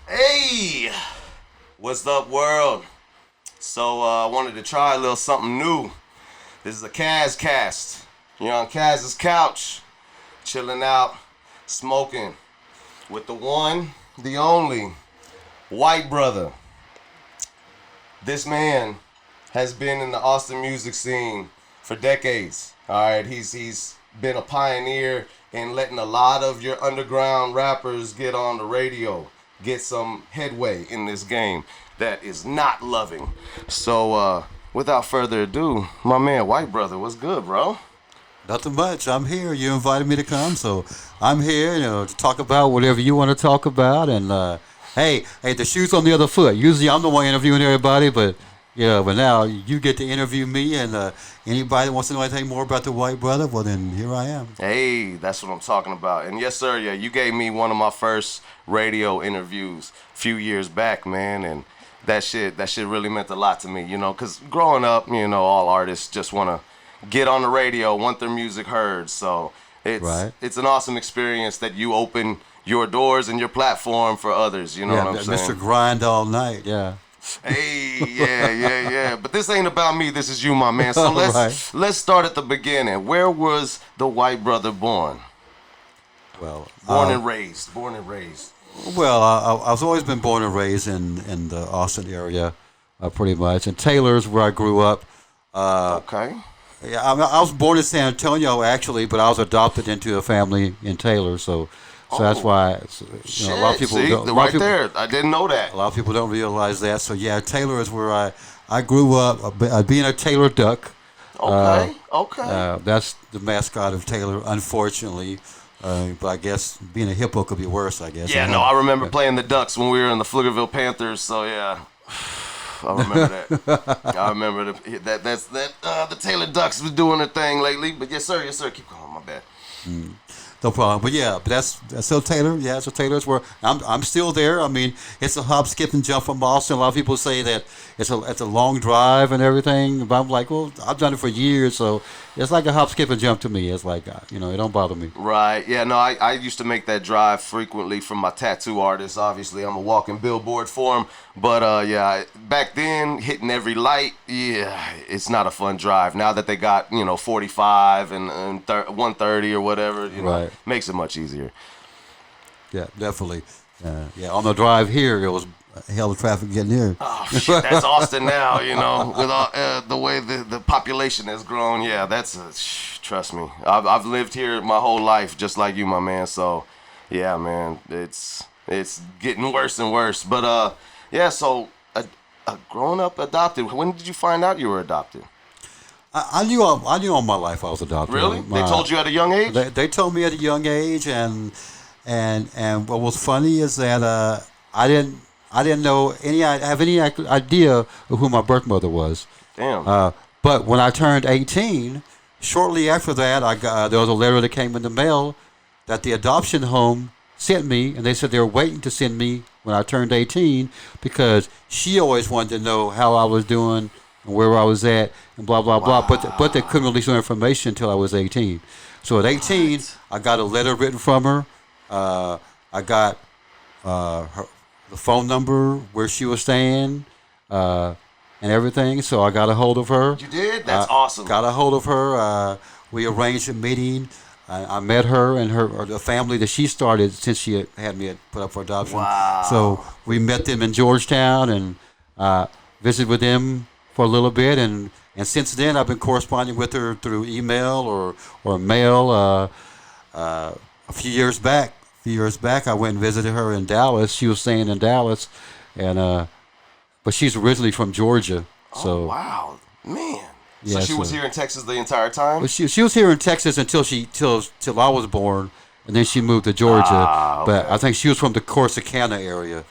Hey, what's up, world? So I wanted to try a little something new. This is a Kaz cast. You're on Kaz's couch, chilling out, smoking with the one, the only, White Brutha. This man has been in the Austin music scene for decades. All right, he's been a pioneer in letting a lot of your underground rappers get on the radio, get some headway in this game that is not loving. So, without further ado, my man White Brutha, what's good, bro? Nothing much. I'm here. You invited me to come, so I'm here. To talk about whatever you want to talk about. And hey, the shoe's on the other foot. Usually, I'm the one interviewing everybody, but but now you get to interview me. And anybody that wants to know anything more about the White Brutha, well, then here I am. Hey, that's what I'm talking about. And yes, sir, yeah, you gave me one of my first radio interviews a few years back, man, and that shit really meant a lot to me, because growing up, all artists just want to get on the radio, want their music heard. So Right. it's an awesome experience that you open your doors and your platform for others. You know Yeah, what I'm saying? Mr. Grind all night. Yeah. Hey, yeah. But this ain't about me. This is you, my man. So Right. let's start at the beginning. Where was the White Brutha born? Well, Born and raised. Born and raised. I've always been born and raised in the Austin area, pretty much. And Taylor's where I grew up. Okay. Yeah, I was born in San Antonio actually, but I was adopted into a family in Taylor, so that's Oh, why shit. a lot of people See, don't, a lot right of people, there. I didn't know that. a lot of people don't realize that. So yeah, Taylor is where I grew up, being a Taylor Duck. Okay. That's the mascot of Taylor, unfortunately. But I guess being a hippo could be worse. I guess. Yeah, no, I remember playing the Ducks when we were in the Pflugerville Panthers. So yeah, I remember that. I remember the Taylor Ducks was doing their thing lately. But yes, sir. Keep going. My bad. No problem. But that's so Taylor. Yeah, so Taylor's where I'm still there. I mean, it's a hop, skip, and jump from Boston. A lot of people say that it's a long drive and everything. But I'm like, well, I've done it for years, so it's like a hop, skip, and jump to me. It's like it don't bother me. Right. Yeah, no, I used to make that drive frequently from my tattoo artist. Obviously, I'm a walking billboard for him. But, yeah, back then, hitting every light, yeah, it's not a fun drive. Now that they got, 45 and 130 or whatever, Right. makes it much easier. Yeah, definitely. Yeah, on the drive here, it was a hell of traffic getting here. Oh, shit, that's Austin now, with all, the way the population has grown. Yeah, trust me. I've lived here my whole life, just like you, my man. So, yeah, man, it's getting worse and worse. But, yeah, so grown up adopted. When did you find out you were adopted? I knew all my life I was adopted. Really? They told you at a young age? They told me at a young age, and what was funny is that I didn't have any idea of who my birth mother was. Damn. But when I turned 18, shortly after that, there was a letter that came in the mail that the adoption home sent me, and they said they were waiting to send me when I turned 18 because she always wanted to know how I was doing and where I was at and blah blah blah. But they couldn't release no information until I was 18. So at 18, I got a letter written from her. I got the phone number where she was staying and everything. So I got a hold of her. You did? That's awesome. Got a hold of her. We arranged a meeting. I met her and the family that she started since she had me put up for adoption. Wow. So we met them in Georgetown and visited with them for a little bit. And since then, I've been corresponding with her through email or mail. A few years back, I went and visited her in Dallas. She was staying in Dallas, and but she's originally from Georgia. So Oh, wow. Man. So yeah, she was here in Texas the entire time? But she was here in Texas until till I was born, and then she moved to Georgia. Okay. But I think she was from the Corsicana area,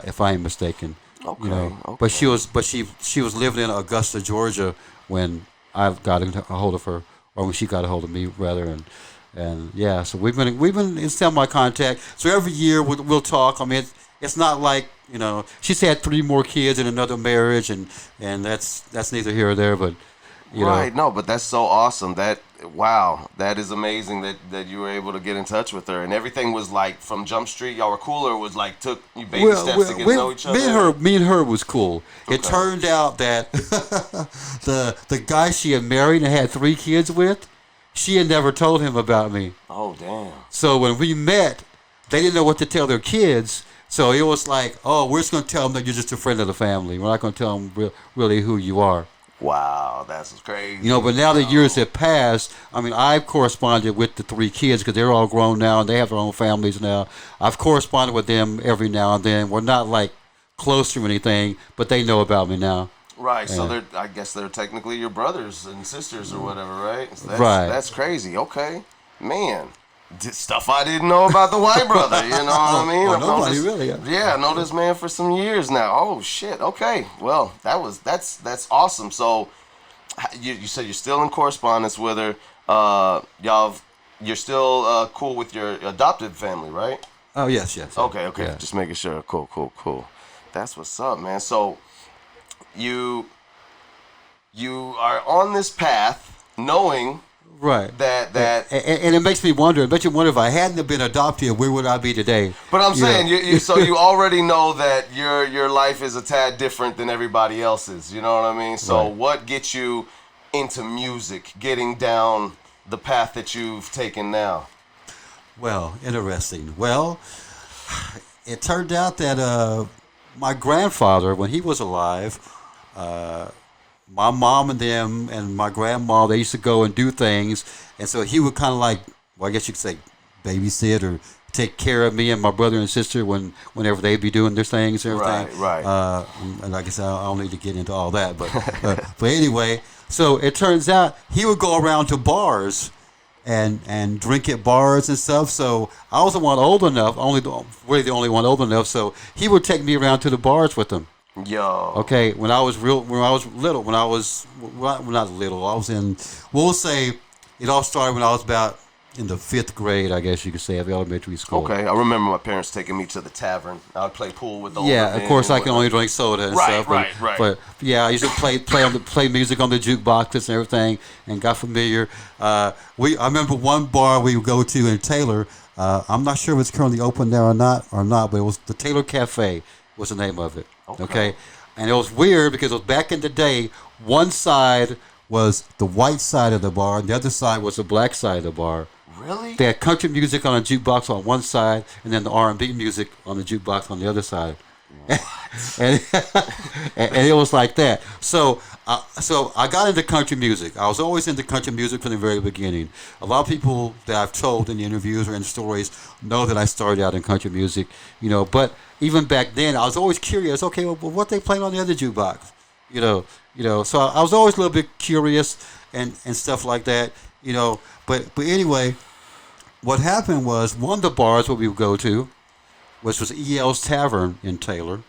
if I ain't mistaken. Okay, But okay. she was living in Augusta, Georgia, when I got a hold of her, or when she got a hold of me rather, and yeah. So we've been in semi contact. So every year we'll talk. I mean, it's not like she's had 3 more kids in another marriage, and that's neither here or there, but. Right, no, but that's so awesome. That wow, that is amazing that you were able to get in touch with her, and everything was like from Jump Street. Y'all were cool, or was like took you baby steps to get to know each other. Me and her was cool. Okay. It turned out that the guy she had married and had 3 kids with, she had never told him about me. Oh damn! So when we met, they didn't know what to tell their kids. So it was like, oh, we're just going to tell them that you're just a friend of the family. We're not going to tell them really who you are. Wow, that's crazy. You know, but now that years have passed, I mean, I've corresponded with the 3 kids because they're all grown now and they have their own families now. I've corresponded with them every now and then. We're not like close or anything, but they know about me now. Right, so I guess they're technically your brothers and sisters or whatever, right? So right. That's crazy. Okay, man. Stuff I didn't know about the White Brother, you know what I mean? Well, nobody really. Yeah, I know this man for some years now. Oh shit. Okay. Well, that's awesome. So, you said you're still in correspondence with her. You're still cool with your adopted family, right? Oh yes. Okay. Yeah. Just making sure. Cool. That's what's up, man. So, you are on this path, knowing. Right. That and it makes me wonder. It makes you wonder if I hadn't have been adopted, where would I be today? But I'm saying, so you already know that your life is a tad different than everybody else's. You know what I mean? So what gets you into music, getting down the path that you've taken now? Well, interesting. Well, it turned out that my grandfather, when he was alive, my mom and them and my grandma, they used to go and do things. And so he would kind of like, well, I guess you could say babysit or take care of me and my brother and sister whenever they'd be doing their things and everything. Right. And like I said, I don't need to get into all that. But anyway, so it turns out he would go around to bars and drink at bars and stuff. So I was the one old enough, really the only one old enough. So he would take me around to the bars with him. Yo. Okay, when I was little, I was in, we'll say it all started when I was about in the 5th grade, I guess you could say, of elementary school. Okay, I remember my parents taking me to the tavern. I would play pool with the older men. Of course, I can only drink soda and stuff. Right. But yeah, I used to play music on the jukeboxes and everything, and got familiar. I remember one bar we would go to in Taylor. I'm not sure if it's currently open there or not, but it was the Taylor Cafe was the name of it. Okay. And it was weird because it was back in the day, one side was the white side of the bar and the other side was the black side of the bar. Really? They had country music on a jukebox on one side and then the R&B music on the jukebox on the other side. and it was like that. So I got into country music. I was always into country music from the very beginning. A lot of people that I've told in the interviews or in stories know that I started out in country music, you know. But even back then, I was always curious. Okay, well, what they playing on the other jukebox, you know. So I was always a little bit curious and stuff like that, you know. But anyway, what happened was one of the bars where we would go to, which was EL's Tavern in Taylor,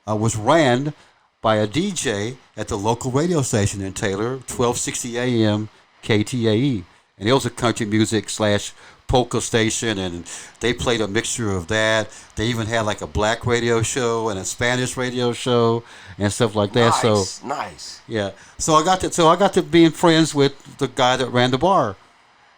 was ran by a DJ at the local radio station in Taylor, 1260 AM KTAE. And it was a country music / polka station, and they played a mixture of that. They even had like a black radio show and a Spanish radio show and stuff like that. Nice. Yeah. So I got to being friends with the guy that ran the bar.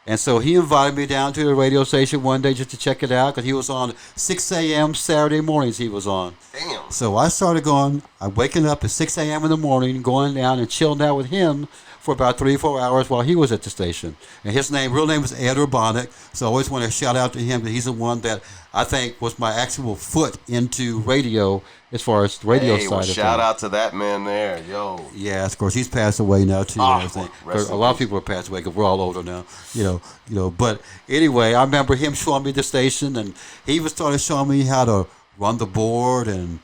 And so he invited me down to the radio station one day just to check it out because he was on 6 a.m. Saturday mornings he was on. Damn. So I started I'm waking up at 6 a.m. in the morning, going down and chilling out with him for about 3 or 4 hours while he was at the station. And his real name was Ed Urbanic. So I always want to shout out to him that he's the one that I think was my actual foot into radio as far as the radio side of things. Shout out to that man there, yo. Yeah, of course, he's passed away now too. Oh, and everything. A lot of people are passed away because we're all older now, you know. But anyway, I remember him showing me the station, and he even started showing me how to run the board and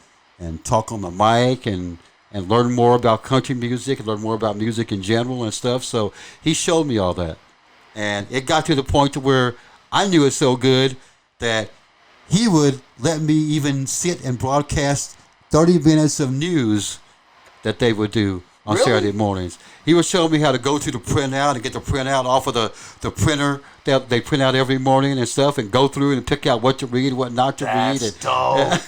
talk on the mic and learn more about country music and learn more about music in general and stuff. So he showed me all that, and it got to the point to where I knew it so good that he would let me even sit and broadcast 30 minutes of news that they would do on Saturday mornings. He would show me how to go to the printout and get the printout off of the printer that they print out every morning and stuff, and go through and pick out what to read, what not to read. That's dope.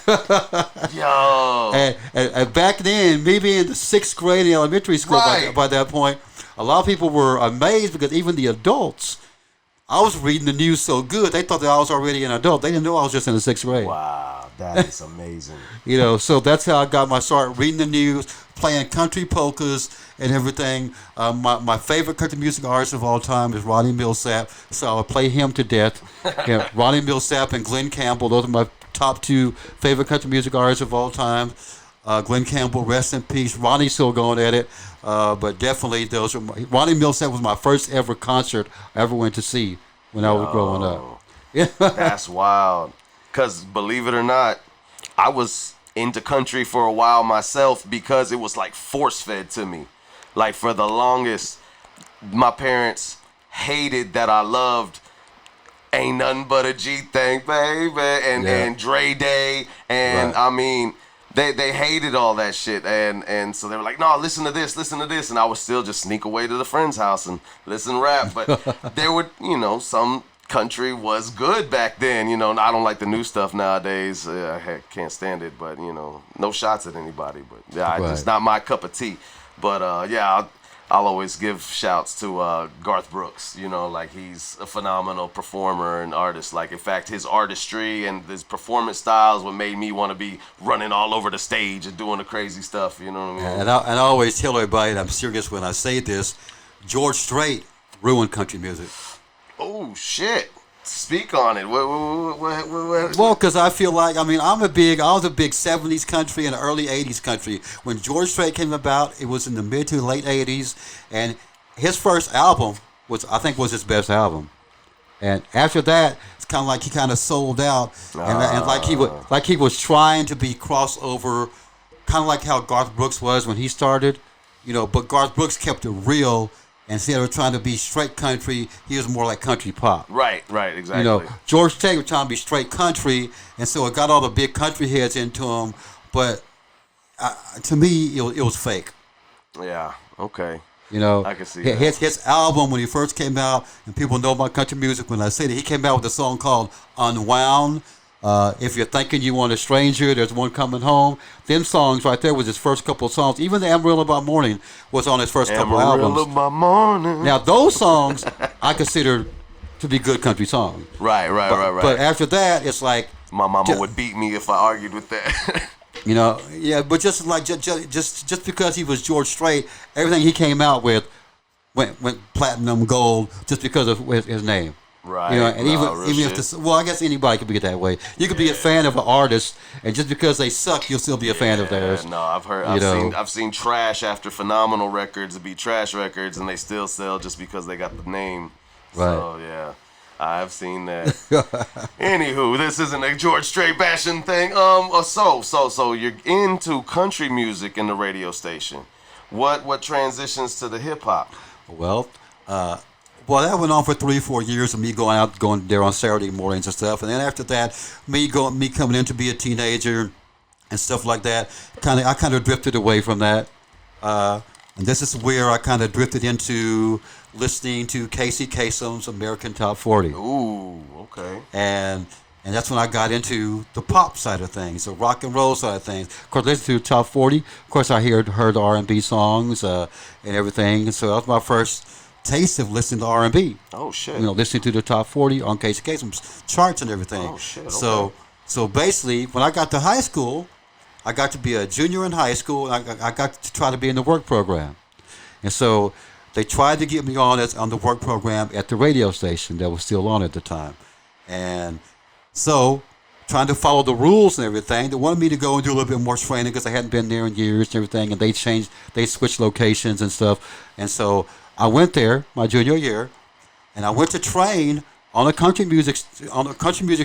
Yo. And back then, me being in the 6th grade in elementary school by that point, a lot of people were amazed because even the adults, I was reading the news so good, they thought that I was already an adult. They didn't know I was just in the 6th grade. Wow, that is amazing. So that's how I got my start reading the news, playing country polkas and everything. My favorite country music artist of all time is Ronnie Millsap, so I would play him to death. Ronnie Millsap and Glenn Campbell, those are my top 2 favorite country music artists of all time. Glenn Campbell, rest in peace. Ronnie's still going at it, but definitely those are Ronnie Millsap was my first ever concert I ever went to see when I was growing up. Yeah, that's wild. Because believe it or not, I was into country for a while myself because it was like force fed to me. Like for the longest, my parents hated that I loved Ain't Nothing But a G Thing, Baby, and Dre Day, and I mean, they hated all that shit, and so they were like, no, listen to this, and I would still just sneak away to the friend's house and listen to rap, but there would, some country was good back then, I don't like the new stuff nowadays, I can't stand it, but, no shots at anybody, but yeah, it's not my cup of tea, but I'll always give shouts to Garth Brooks, like he's a phenomenal performer and artist. Like, in fact, his artistry and his performance styles what made me want to be running all over the stage and doing the crazy stuff, you know what I mean? And I always tell everybody, and I'm serious when I say this, George Strait ruined country music. Oh, shit. Speak on it. What? Well, because I feel like, I was a big 70s country and early 80s country. When George Strait came about, it was in the mid to late 80s, and his first album was his best album. And after that, it's kind of like he kind of sold out, and like he was trying to be crossover, kind of like how Garth Brooks was when he started, but Garth Brooks kept it real. Instead of trying to be straight country, he was more like country pop. Right, exactly. George Strait was trying to be straight country, and so it got all the big country heads into him. But to me, it was fake. Yeah, okay. I can see that. His album, when he first came out, and people know about country music when I say that, he came out with a song called Unwound. If You're Thinking You Want a Stranger, There's One Coming Home. Them songs right there was his first couple of songs. Even the Amarillo by Morning was on his first couple of albums. Amarillo by Morning. Now, those songs I consider to be good country songs. Right. But after that, it's like... My mama would beat me if I argued with that. But just because he was George Strait, everything he came out with went platinum gold just because of his name. Right. And even if I guess anybody could be that way. You could be a fan of an artist, and just because they suck, you'll still be a fan of theirs. No, I've seen trash after phenomenal records be trash records, and they still sell just because they got the name. Right. So yeah, I've seen that. Anywho, this isn't a George Strait bashing thing. So you're into country music in the radio station. What transitions to the hip hop? Well, that went on for 3-4 years of me going there on Saturday mornings and stuff. And then after that, me coming in to be a teenager and stuff like that, I kind of drifted away from that. And this is where I kind of drifted into listening to Casey Kasem's American Top 40. Ooh, okay. And that's when I got into the pop side of things, the rock and roll side of things. Of course, listening to Top 40. Of course, I heard R&B songs and everything. And so that was my first taste of listening to R&B. Oh shit! Listening to the Top 40 on Casey Kasem's charts and everything. Oh shit! Okay. So basically, when I got to high school, I got to be a junior in high school, and I got to try to be in the work program. And so they tried to get me on the work program at the radio station that was still on at the time. And so, trying to follow the rules and everything, they wanted me to go and do a little bit more training because I hadn't been there in years and everything, and they switched locations and stuff. And so I went there my junior year, and I went to train on a country music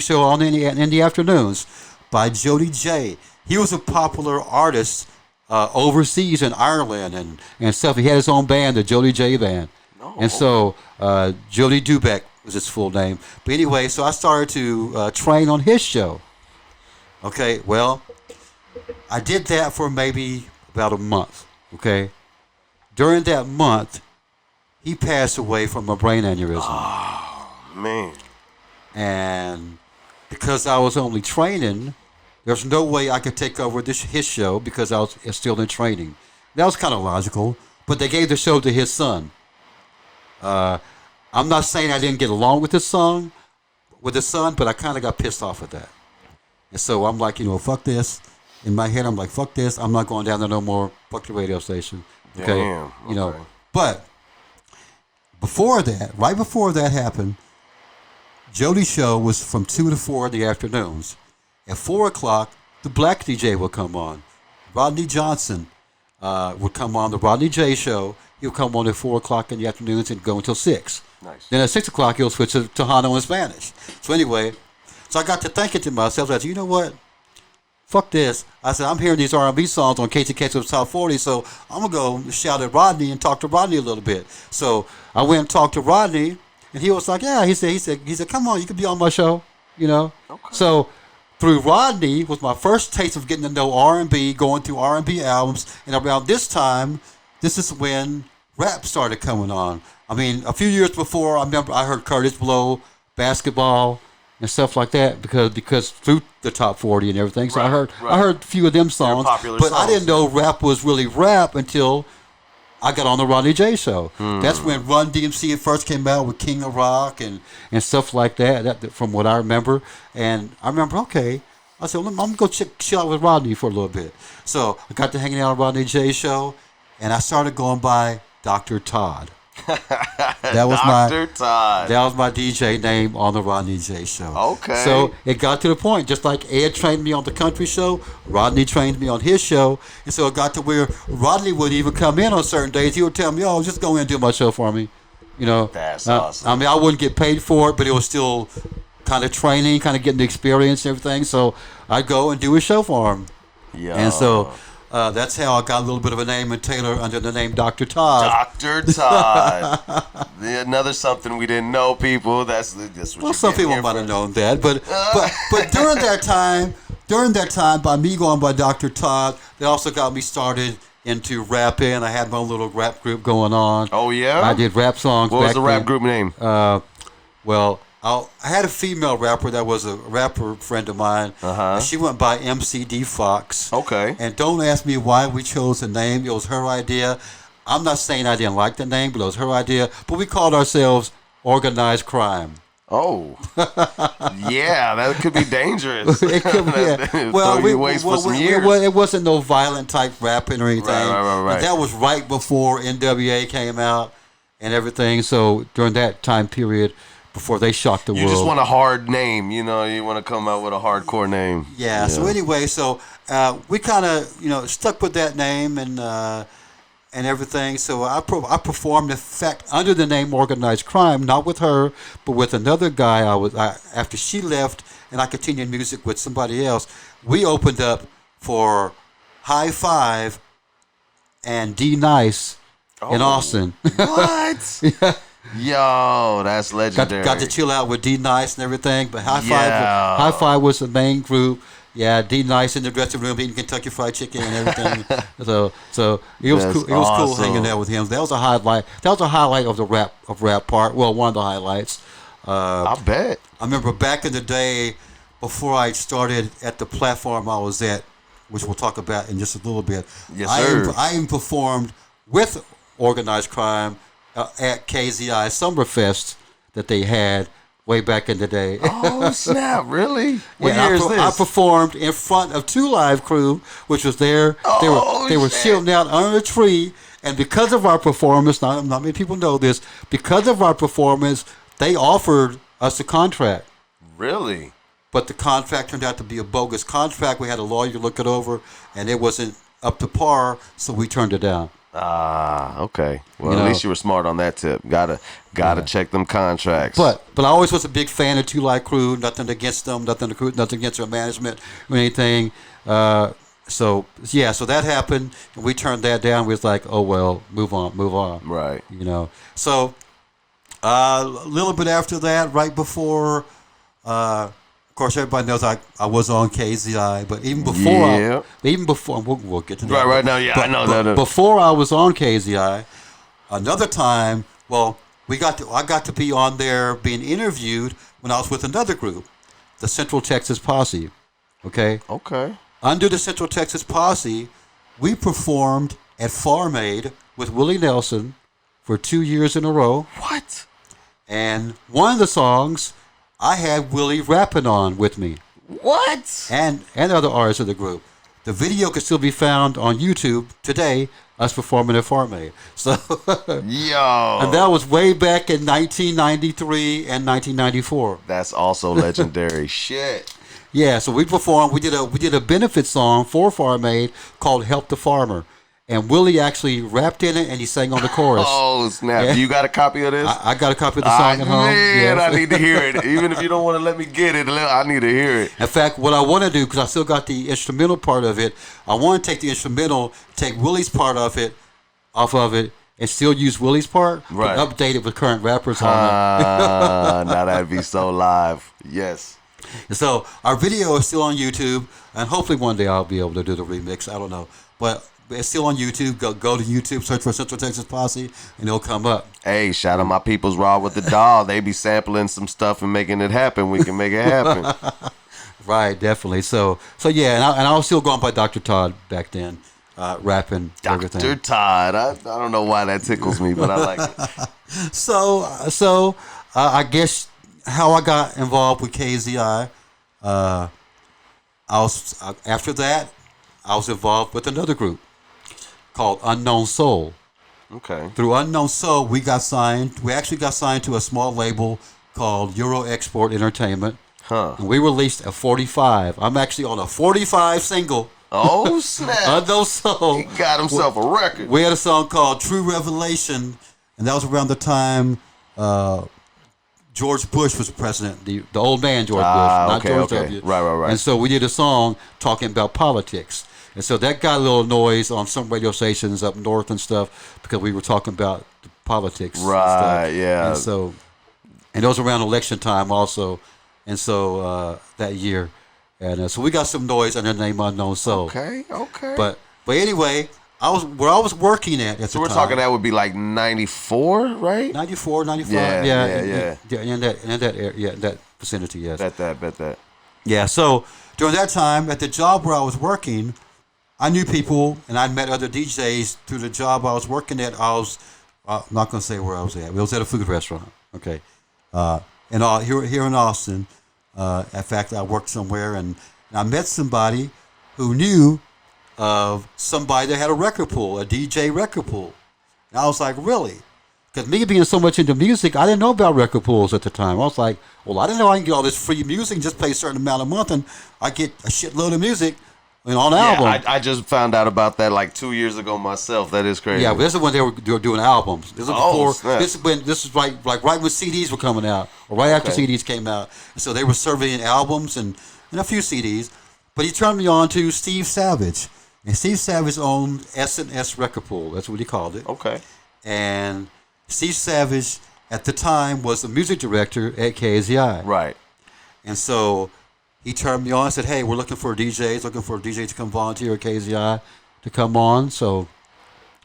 show in the afternoons by Jody J. He was a popular artist overseas in Ireland and stuff. He had his own band, the Jody J Band. No. And so Jody Dubeck was his full name. But anyway, so I started to train on his show. Okay, well, I did that for maybe about a month. Okay, during that month, he passed away from a brain aneurysm. Oh, man. And because I was only training, there's no way I could take over his show because I was still in training. That was kind of logical, but they gave the show to his son. I'm not saying I didn't get along with this song, with his son, but I kind of got pissed off at that. And so I'm like, fuck this. In my head, I'm like, fuck this. I'm not going down there no more. Fuck the radio station. Okay. Damn. Okay. But before that, right before that happened, Jody's show was from 2 to 4 in the afternoons. At 4 o'clock, the black DJ would come on. Rodney Johnson would come on the Rodney J show. He'll come on at 4 o'clock in the afternoons and go until 6. Nice. Then at 6 o'clock, he'll switch to Tejano in Spanish. So anyway, so I got to thinking to myself, that, you know what? Fuck this. I said, I'm hearing these R&B songs on KTK's Top 40, so I'm going to go shout at Rodney and talk to Rodney a little bit. So I went and talked to Rodney, and he was like, yeah, he said, come on, you can be on my show, Okay. So through Rodney was my first taste of getting to know R&B, going through R&B albums, and around this time, this is when rap started coming on. I mean, a few years before, I remember I heard Curtis Blow, Basketball, and stuff like that because through the Top 40 and everything. So I heard a few of them songs, but I didn't know rap was really rap until I got on the Rodney J show. That's when Run DMC first came out with King of Rock and stuff like that, from what I remember. And I remember, okay, I said, well, I'm going to go chill out with Rodney for a little bit. So I got to hanging out on Rodney J show, and I started going by Dr. Todd. That was Dr. Todd. That was my DJ name on the Rodney J show. Okay. So it got to the point, just like Ed trained me on the country show, Rodney trained me on his show, and so it got to where Rodney would even come in on certain days. He would tell me, "Oh, just go in and do my show for me." That's awesome. I mean, I wouldn't get paid for it, but it was still kind of training, kind of getting the experience and everything. So I'd go and do a show for him. Yeah. And so that's how I got a little bit of a name in Taylor under the name Dr. Todd. Dr. Todd. Another something we didn't know, people. That's what Well, some people might have known that, but during that time, by me going by Dr. Todd, they also got me started into rapping. I had my own little rap group going on. Oh yeah. I did rap songs. What was the rap group name? Well, I had a female rapper that was a rapper friend of mine. Uh-huh. She went by MCD Fox. Okay. And don't ask me why we chose the name. It was her idea. I'm not saying I didn't like the name, but it was her idea. But we called ourselves Organized Crime. Oh. Yeah, that could be dangerous. It could be. Yeah. Well, it wasn't no violent type rapping or anything. Right. But that was right before NWA came out and everything. So during that time period, before they shocked the world. You just want a hard name, you want to come out with a hardcore name. Yeah. So anyway, we kind of stuck with that name and everything. So I performed, in fact, under the name Organized Crime, not with her, but with another guy. After she left, and I continued music with somebody else. We opened up for High Five and D Nice in Austin. What? Yeah. Yo, that's legendary. Got to chill out with D Nice and everything, but High Five was the main group. Yeah, D Nice in the dressing room eating Kentucky Fried Chicken and everything. so it was cool. It was cool hanging out with him. That was a highlight. That was a highlight of the rap part. Well, one of the highlights. I bet. I remember back in the day, before I started at the platform I was at, which we'll talk about in just a little bit. Yes, sir. I even performed with Organized Crime at KAZI Summerfest that they had way back in the day. Oh, snap. Really? What year is this? I performed in front of Two Live Crew, which was there. They were sitting out under a tree, and because of our performance, not many people know this, because of our performance, they offered us a contract. Really? But the contract turned out to be a bogus contract. We had a lawyer look it over, and it wasn't up to par, so we turned it down. Ah, okay. Well, at least you were smart on that tip. Gotta check them contracts. But I always was a big fan of Two Live Crew. Nothing against them. Nothing against their management or anything. So that happened, and we turned that down. We was like, oh well, move on. Right. So a little bit after that, right before. Of course, everybody knows I was on KZI, but even before, we'll get to that. Right now, yeah, I know that. Before I was on KZI, another time, I got to be on there being interviewed when I was with another group, the Central Texas Posse. Okay. Under the Central Texas Posse, we performed at Farm Aid with Willie Nelson for 2 years in a row. What? And one of the songs, I had Willie Rappin on with me. What? And other artists of the group. The video can still be found on YouTube today, us performing at Farm Aid. So, Yo. and that was way back in 1993 and 1994. That's also legendary. Shit. Yeah, so we performed. We did a benefit song for Farm Aid called "Help the Farmer," and Willie actually rapped in it and he sang on the chorus. Oh snap! Yeah. You got a copy of this? I got a copy of the song at home. Man, Yes. I need to hear it. Even if you don't want to let me get it, I need to hear it. In fact, what I want to do, because I still got the instrumental part of it, I want to take the instrumental, take Willie's part of it, off of it, and still use Willie's part, Right. but update it with current rappers on it. Now that'd be so live. Yes. So our video is still on YouTube, and hopefully one day I'll be able to do the remix. I don't know, but it's still on YouTube. Go to YouTube, search for Central Texas Posse, and it'll come up. Hey, shout out my people's Raw with the Doll. They be sampling some stuff and making it happen. We can make it happen. Right, definitely. So yeah, and I was still going by Dr. Todd back then, rapping everything. Dr. Todd. I don't know why that tickles me, but I like it. So I guess how I got involved with KZI, I was after that I was involved with another group called Unknown Soul. Okay. Through Unknown Soul, we got signed. We actually got signed to a small label called Euro Export Entertainment. Huh. And we released a 45. I'm actually on a 45 single. Oh, snap. Unknown Soul. He got himself a record. We had a song called True Revelation, and that was around the time George Bush was president, the old man George Bush, not okay, George okay. W. Right. And so we did a song talking about politics. And so that got a little noise on some radio stations up north and stuff because we were talking about the politics. Right, and stuff. yeah. And it was around election time also. And so that year. And so we got some noise under the name Unknown Soul. Okay. But anyway, I was working at the So we're time. talking that would be like 94, right? 94, 95. Yeah. In that vicinity, yes. Bet that. Yeah, so during that time, at the job where I was working, I knew people, and I'd met other DJs through the job I was working at. I'm not going to say where I was at. It was at a food restaurant, okay? Here in Austin. In fact, I worked somewhere, and I met somebody who knew of somebody that had a record pool, a DJ record pool. And I was like, really? Because me being so much into music, I didn't know about record pools at the time. I was like, well, I didn't know I can get all this free music and just pay a certain amount a month, and I get a shitload of music on an album. I just found out about that like 2 years ago myself. That is crazy. Yeah, but this is when they were doing albums. This is before. Snap. This is like right when CDs were coming out, or right after CDs came out. And so they were serving albums and a few CDs. But he turned me on to Steve Savage, and Steve Savage owned S&S Record Pool. That's what he called it. Okay. And Steve Savage at the time was the music director at KAZI. Right. And so he turned me on and said, hey, we're looking for DJs to come volunteer at KZI to come on. So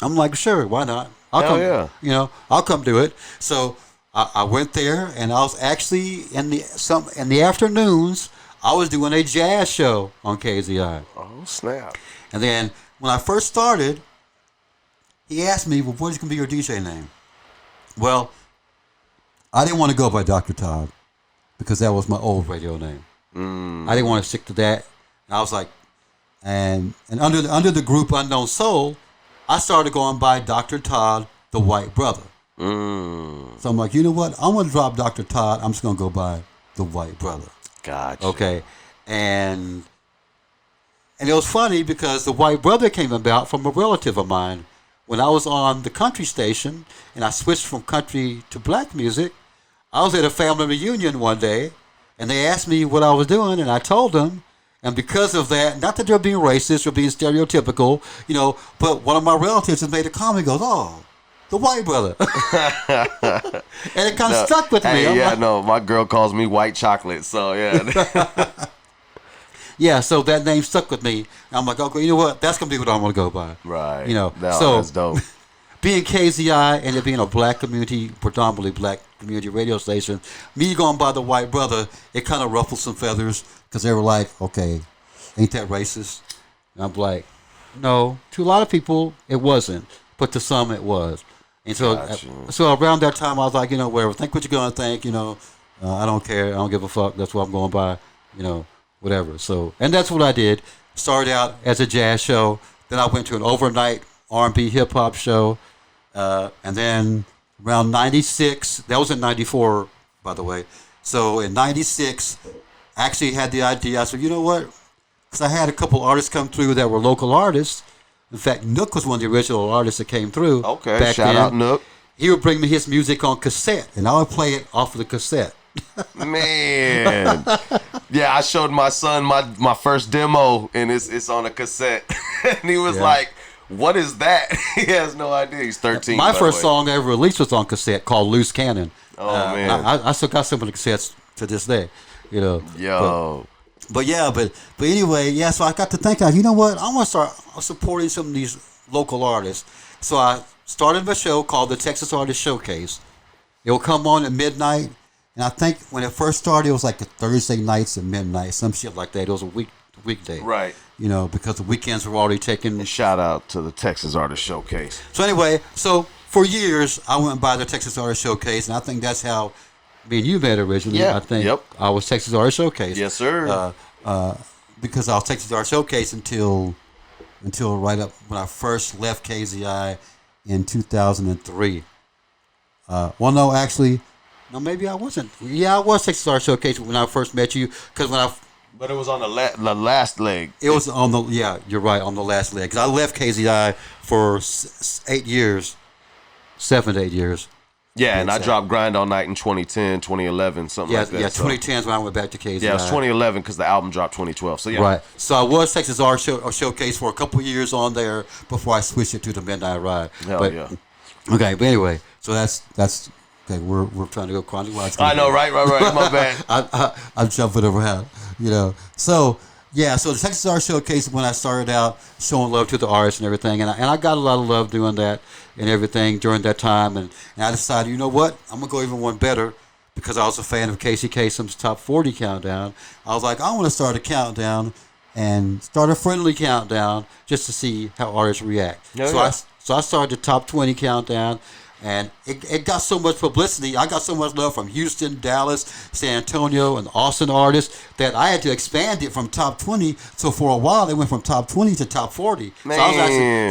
I'm like, sure, why not? I'll come do it. So I went there, and I was actually in the afternoons, I was doing a jazz show on KZI. Oh, snap. And then when I first started, he asked me, well, what's going to be your DJ name? Well, I didn't want to go by Dr. Todd because that was my old radio name. I didn't want to stick to that. And I was like, and under the group Unknown Soul, I started going by Dr. Todd, the White Brother. So I'm like, you know what? I'm going to drop Dr. Todd. I'm just going to go by the White Brother. Gotcha. Okay. And it was funny because the White Brother came about from a relative of mine. When I was on the country station and I switched from country to black music, I was at a family reunion one day, and they asked me what I was doing, and I told them. And because of that, not that they're being racist or being stereotypical, but one of my relatives has made a comment, goes, oh, the White Brother. And it kind of stuck with me. Hey, my girl calls me white chocolate, so yeah. Yeah, so that name stuck with me. And I'm like, okay, you know what? That's going to be what I'm going to go by. Right. So that's dope. Being KZI and it being a black community, predominantly black community radio station, me going by the White Brother, it kind of ruffled some feathers because they were like, okay, ain't that racist? And I'm like, no, to a lot of people, it wasn't, but to some it was. And so, Gotcha. so around that time, I was like, whatever. Think what you're gonna think. I don't care. I don't give a fuck. That's what I'm going by. Whatever. So, and that's what I did. Started out as a jazz show. Then I went to an overnight R&B hip hop show, and then around '96. That was in '94, by the way. So in '96, I actually had the idea. I said, you know what? Because I had a couple artists come through that were local artists. In fact, Nook was one of the original artists that came through. Okay, back shout then. out Nook. He would bring me his music on cassette, and I would play it off of the cassette. Man, yeah, I showed my son my first demo, and it's on a cassette, and he was like, "What is that?" He has no idea. He's 13. My first song I ever released was on cassette called "Loose Cannon." Oh man, I still got some of the cassettes to this day. Yo. But anyway, so I got to thinking, you know what? I want to start supporting some of these local artists. So I started a show called the Texas Artist Showcase. It will come on at midnight. And I think when it first started, it was like a Thursday nights at midnight, some shit like that. It was a weekday. Right. Because the weekends were already taken. And shout out to the Texas Artist Showcase. So anyway, for years, I went by the Texas Artist Showcase, and I think that's how me and you met originally. Yeah. I think Yep. I was Texas Artist Showcase. Yes, sir. Because I was Texas Artist Showcase until right up when I first left KZI in 2003. No, actually, no, maybe I wasn't. Yeah, I was Texas Artist Showcase when I first met you. But it was on the last leg. It was on the, you're right, on the last leg. Because I left KZI for 7 to 8 years. Yeah, and I dropped Grind All Night in 2010, 2011, something like that. Yeah, 2010 is when I went back to KZI. Yeah, it was 2011 because the album dropped 2012. So yeah. Right. So I was Texas Art Showcase for a couple of years on there before I switched it to the Midnight Ride. Yeah. Okay, but anyway, so that's okay. We're trying to go chronologically. I know, right. My bad. I'm jumping around, So the Texas Art Showcase when I started out showing love to the artists and everything, and I got a lot of love doing that and everything during that time, and I decided, you know what, I'm gonna go even one better because I was a fan of Casey Kasem's Top 40 Countdown. I was like, I want to start a countdown and start a friendly countdown just to see how artists react. So I started the Top 20 Countdown. And it got so much publicity. I got so much love from Houston, Dallas, San Antonio, and Austin artists that I had to expand it from top 20. So for a while, it went from top 20 to top 40. Man.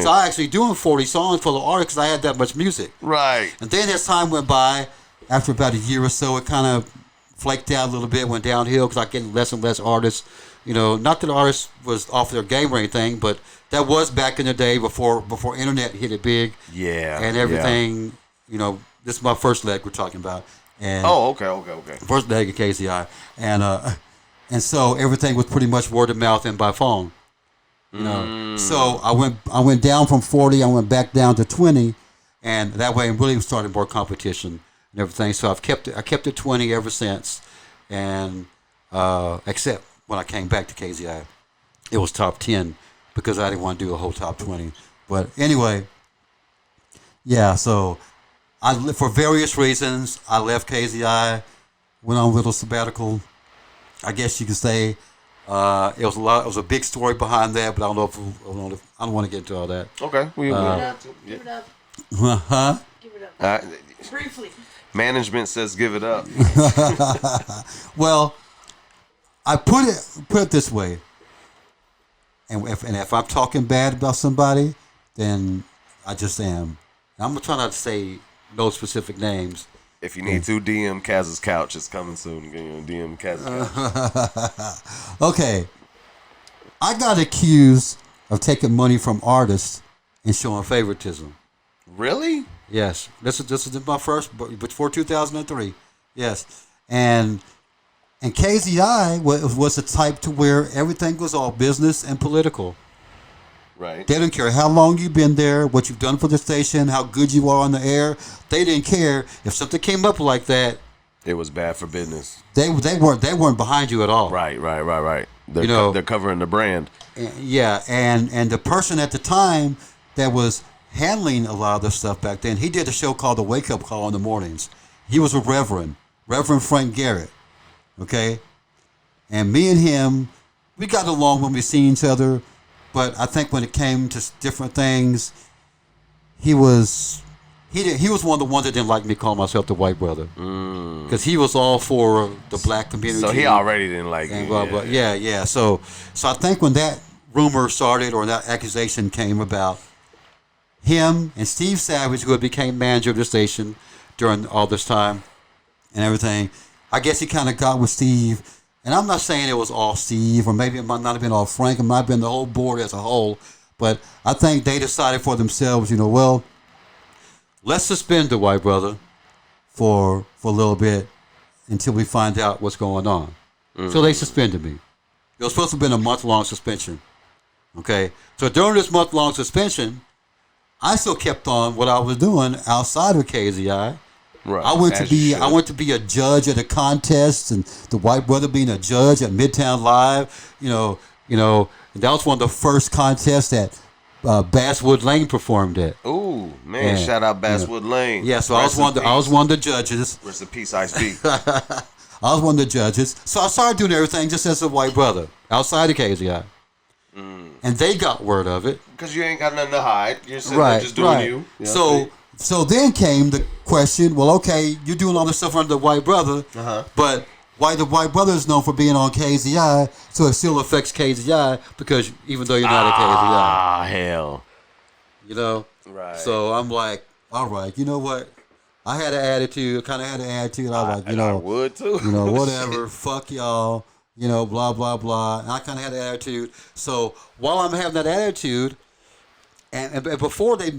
So I was actually doing 40 songs for the artists because I had that much music. Right. And then as time went by, after about a year or so, it kind of flaked out a little bit, went downhill because I get less and less artists. Not that the artists was off their game or anything, but that was back in the day before internet hit it big. Yeah. And everything. This is my first leg we're talking about. And okay. First leg at KZI. And so everything was pretty much word of mouth and by phone. So I went down from 40, I went back down to 20, and that way I really started more competition and everything. So I kept it 20 ever since. And except when I came back to KZI, it was top 10 because I didn't want to do a whole top 20. But anyway, so for various reasons, I left KZI, went on a little sabbatical. I guess you could say it was a big story behind that, but I don't want to get into all that. Okay, give it up. Huh? Give it up. Briefly. Management says give it up. Well, I put it this way, and if I'm talking bad about somebody, then I just am. I'm gonna try not to say no specific names. If you need to, DM Kaz's Couch. It's coming soon. DM Kaz's Couch. Okay. I got accused of taking money from artists and showing favoritism. Really? Yes. This is my first, before 2003. Yes. And KZI was the type to where everything was all business and political. Right. They didn't care how long you've been there, what you've done for the station, how good you are on the air. They didn't care if something came up like that. It was bad for business. They weren't behind you at all. Right. They're covering the brand. Yeah, and the person at the time that was handling a lot of this stuff back then, he did a show called The Wake Up Call in the mornings. He was a Reverend Frank Garrett. Okay, and me and him, we got along when we seen each other. But I think when it came to different things, he was He was one of the ones that didn't like me calling myself the White Brother, because he was all for the black community. So he already didn't like and you. blah, blah. Yeah. So I think when that rumor started or that accusation came about, him and Steve Savage, who had became manager of the station during all this time and everything, I guess he kind of got with Steve. And I'm not saying it was all Steve, or maybe it might not have been all Frank, it might have been the whole board as a whole. But I think they decided for themselves, well, let's suspend the White Brother for a little bit until we find out what's going on. So they suspended me. It was supposed to have been a month-long suspension. Okay? So during this month-long suspension, I still kept on what I was doing outside of KZI. Right. I went to be a judge at a contest, and the White Brother being a judge at Midtown Live. And that was one of the first contests that Basswood Lane performed at. Ooh, man! Yeah, Shout out Basswood Lane. Yeah, so I was one of the judges. Rest in peace, Ice B. I was one of the judges, so I started doing everything just as a White Brother outside of KZI. And they got word of it. Because you ain't got nothing to hide. You're sitting there just doing you. So then came the question, well, okay, you're doing all this stuff under the White Brother, but why the White Brother is known for being on KZI, so it still affects KZI, because even though you're not at KZI. Ah, hell. Right. So I'm like, all right, you know what? I had an attitude, kind of had an attitude. I was like, I would too. Whatever, fuck y'all. Blah, blah, blah. And I kind of had an attitude. So while I'm having that attitude, and before they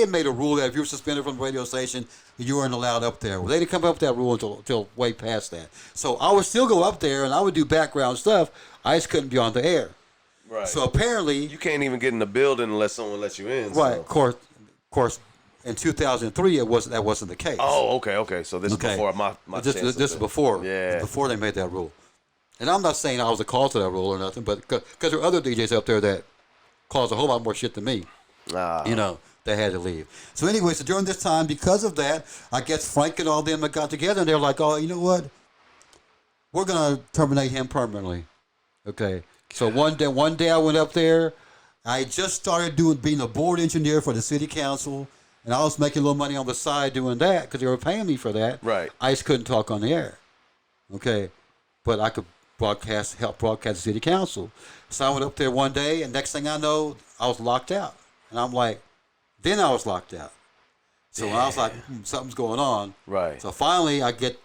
had made a rule that if you were suspended from the radio station, you weren't allowed up there. Well, they didn't come up with that rule until way past that. So I would still go up there and I would do background stuff. I just couldn't be on the air. Right. So apparently, you can't even get in the building unless someone lets you in. Right. So. Of course. In 2003, that wasn't the case. Oh, okay. So this is before my This is before. Yeah. Before they made that rule. And I'm not saying I was the cause of that rule or nothing, but because there are other DJs up there that caused a whole lot more shit than me. They had to leave. So anyway, so during this time, because of that, I guess Frank and all them got together and they were like, oh, you know what? We're going to terminate him permanently. Okay. So one day I went up there. I just started being a board engineer for the city council, and I was making a little money on the side doing that because they were paying me for that. Right. I just couldn't talk on the air. Okay. But I could help broadcast the city council. So I went up there one day, and next thing I know, I was locked out. And I'm like, then I was locked out. So I was like, something's going on. Right. So finally, I get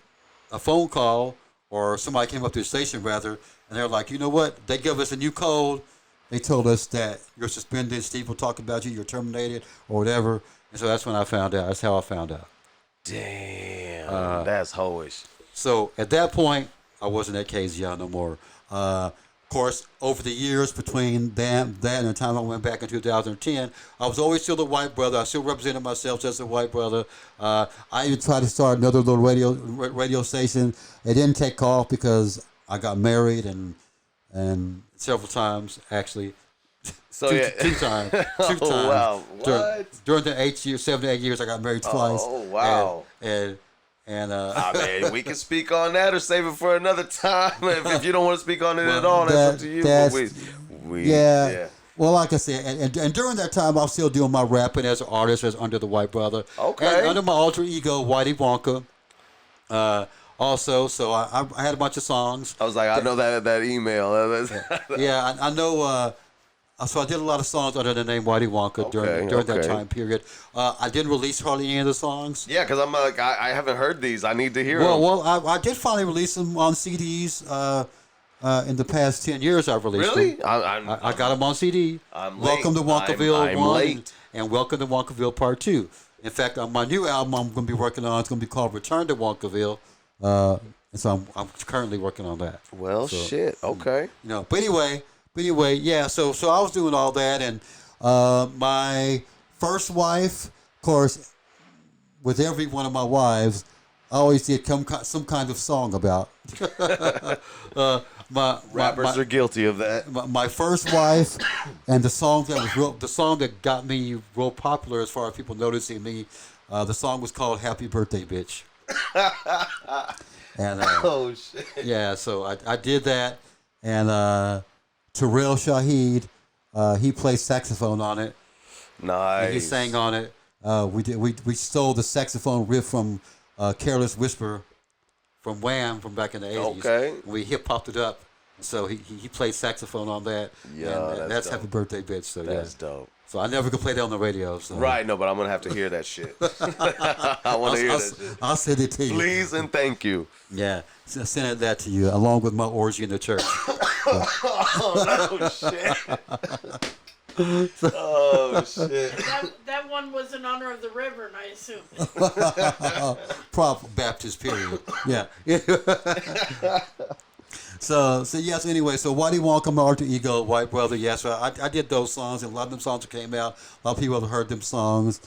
a phone call, or somebody came up to the station, rather, and they're like, you know what? They give us a new code. They told us that you're suspended, Steve will talk about you, you're terminated, or whatever. And so that's when I found out. That's how I found out. Damn. That's hoish. So at that point, I wasn't at KZI no more. Of course, over the years between that and the time I went back in 2010, I was always still the White Brother. I still represented myself as a White Brother. I even tried to start another little radio station. It didn't take off because I got married and several times actually. So two times. Oh, wow. What? During the 7 to 8 years, I got married twice. Oh, wow. And man, we can speak on that or save it for another time. If you don't want to speak on it at all, that's up to you. Yeah. Well, like I said, and during that time, I was still doing my rapping as an artist, as under the White Brother. Okay. And under my alter ego, Whitey Wonka. Also, so I had a bunch of songs. I was like, I know that email. Yeah, I know. So I did a lot of songs under the name Whitey Wonka during that time period. I didn't release hardly any of the songs. Yeah, because I'm like, I haven't heard these. I need to hear them. Well, I did finally release them on CDs. In the past 10 years, I've released them. Really? I got them on CD. Welcome to Wonkaville I'm 1 late. and Welcome to Wonkaville Part 2. In fact, my new album I'm going to be working on is going to be called Return to Wonkaville. And so I'm currently working on that. Well, shit. Okay. But anyway, yeah. So I was doing all that, and my first wife, of course, with every one of my wives, I always did some kind of song about. Rappers are guilty of that. My first wife, and the song that got me real popular as far as people noticing me, the song was called "Happy Birthday, Bitch." And oh shit. Yeah, so I did that, and Terrell Shahid, he played saxophone on it. Nice. And he sang on it. We stole the saxophone riff from Careless Whisper from Wham from back in the 80s. Okay. We hip hopped it up. So he played saxophone on that. Yeah, and that's Happy Birthday Bitch. So That's dope. So I never could play that on the radio. So. Right, no, but I'm gonna have to hear that shit. I want to hear that shit. I'll send it to you. Please and thank you. Yeah, send that to you along with my orgy in the church. Oh shit. Oh shit. That one was in honor of the Reverend, I assume. Prop Baptist period. Yeah. So yes. Anyway, so Why Do You Want to Come to Alter Ego, White Brother. Yes, I did those songs, and a lot of them songs came out. A lot of people have heard them songs.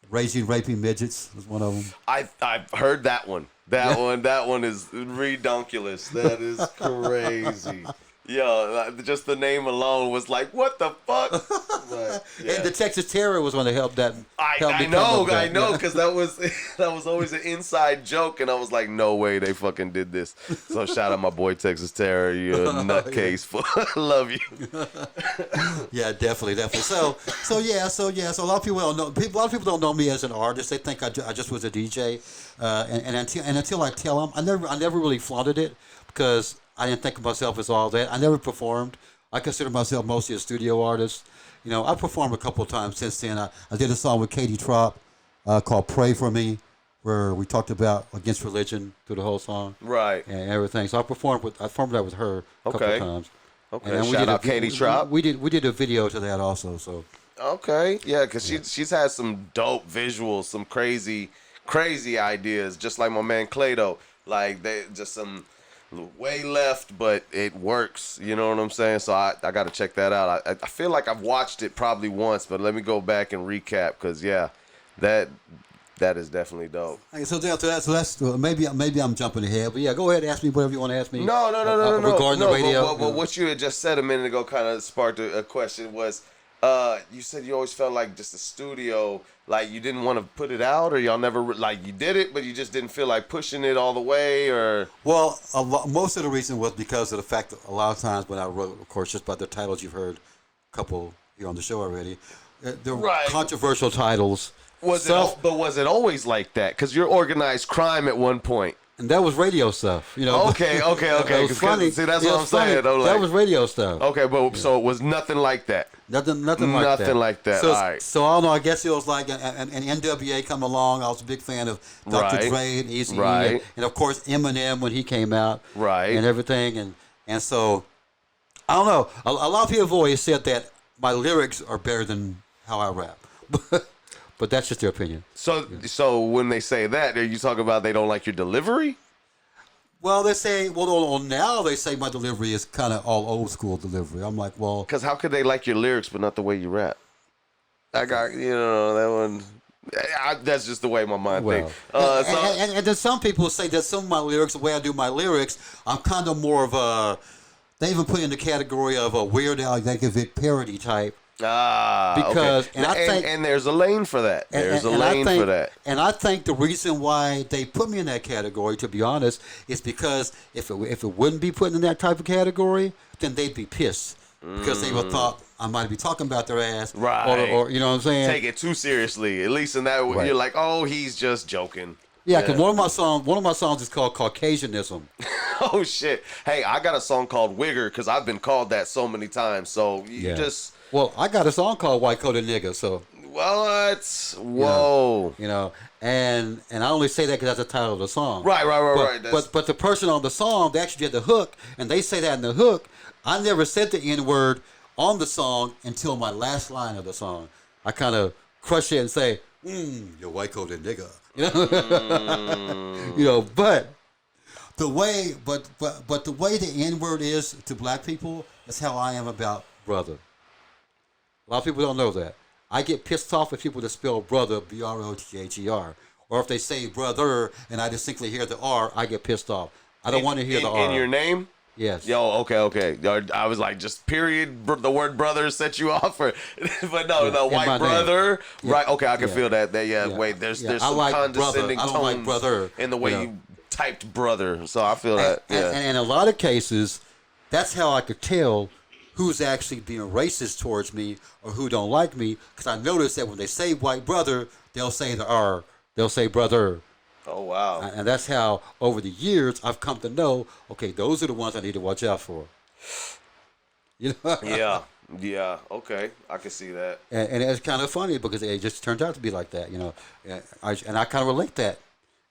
Raging Raping Midgets was one of them. I've heard that one. That one is redonkulous. That is crazy. Yo, just the name alone was like, what the fuck? But, yeah. And the Texas Terror was one that helped that. I know, because that was always an inside joke, and I was like, no way they fucking did this. So shout out my boy Texas Terror, you nutcase. Love you. Yeah, definitely. So a lot of people don't know. A lot of people don't know me as an artist. They think I just was a DJ, and until I tell them, I never really flaunted it because I didn't think of myself as all that. I never performed. I consider myself mostly a studio artist. You know, I performed a couple of times since then. I did a song with Katie Trop called "Pray for Me," where we talked about against religion through the whole song, right, and everything. So I performed that with her a couple of times. Okay, and shout out Katie Trop. We did a video to that also. So okay, yeah, because she's had some dope visuals, some crazy ideas, just like my man Clado. Like they just some. Way left, but it works. You know what I'm saying? So I got to check that out. I feel like I've watched it probably once, but let me go back and recap because that is definitely dope. So that's maybe I'm jumping ahead, but yeah, go ahead, ask me whatever you want to ask me. No. Regarding the radio, but what you had just said a minute ago kind of sparked a question. Was you said you always felt like just a studio, like you didn't want to put it out, or y'all never like you did it, but you just didn't feel like pushing it all the way, or well, most of the reason was because of the fact that a lot of times when I wrote, of course, just by the titles you've heard, a couple here on the show already, the controversial titles. Was it always like that? Because you're organized crime at one point. And that was radio stuff, you know. Okay. It was funny. See, that's what I'm saying. That was radio stuff. Okay, but so it was nothing like that. Nothing like that. So, all right. So I don't know. I guess it was like an NWA come along. I was a big fan of Dr. Dre and Eazy, and of course Eminem when he came out, and everything. And so I don't know. A lot of people have always said that my lyrics are better than how I rap. But that's just their opinion. So when they say that, are you talking about they don't like your delivery? Well, they say, now they say my delivery is kind of all old school delivery. I'm like, well. Because how could they like your lyrics but not the way you rap? I got, that one. That's just the way my mind thinks. And then some people say that some of my lyrics, the way I do my lyrics, I'm kind of more of a, they even put in the category of a Weird Al Yankovic parody type. Because okay. And there's a lane for that. And I think the reason why they put me in that category, to be honest, is because if it wouldn't be put in that type of category, then they'd be pissed because they would thought I might be talking about their ass, right? Or you know what I'm saying? Take it too seriously. At least in that way, you're like, oh, he's just joking. Yeah, because one of my songs is called Caucasianism. Oh shit! Hey, I got a song called Wigger because I've been called that so many times. So you just. Well, I got a song called White Coated Nigga, so. What? Whoa. And I only say that because that's the title of the song. Right. But the person on the song, they actually did the hook, and they say that in the hook. I never said the N-word on the song until my last line of the song. I kind of crush it and say, you white coated nigga. But the way the N-word is to black people is how I am about brother. A lot of people don't know that. I get pissed off if people that spell brother, B-R-O-T-H-E-R. Or if they say brother and I distinctly hear the R, I get pissed off. I don't want to hear the R. In your name? Yes. Yo, okay. I was like, just period, the word brother set you off. But no, the white brother. Yeah. Right, okay, I can feel that. Wait, there's some like condescending tones like brother, in the way you typed brother. So I feel that. And in a lot of cases, that's how I could tell who's actually being racist towards me or who don't like me. Because I noticed that when they say white brother, they'll say the R. They'll say brother. Oh, wow. And that's how, over the years, I've come to know, okay, those are the ones I need to watch out for. You know? Yeah. Okay. I can see that. And it's kind of funny because it just turned out to be like that, you know. And I kind of relate that.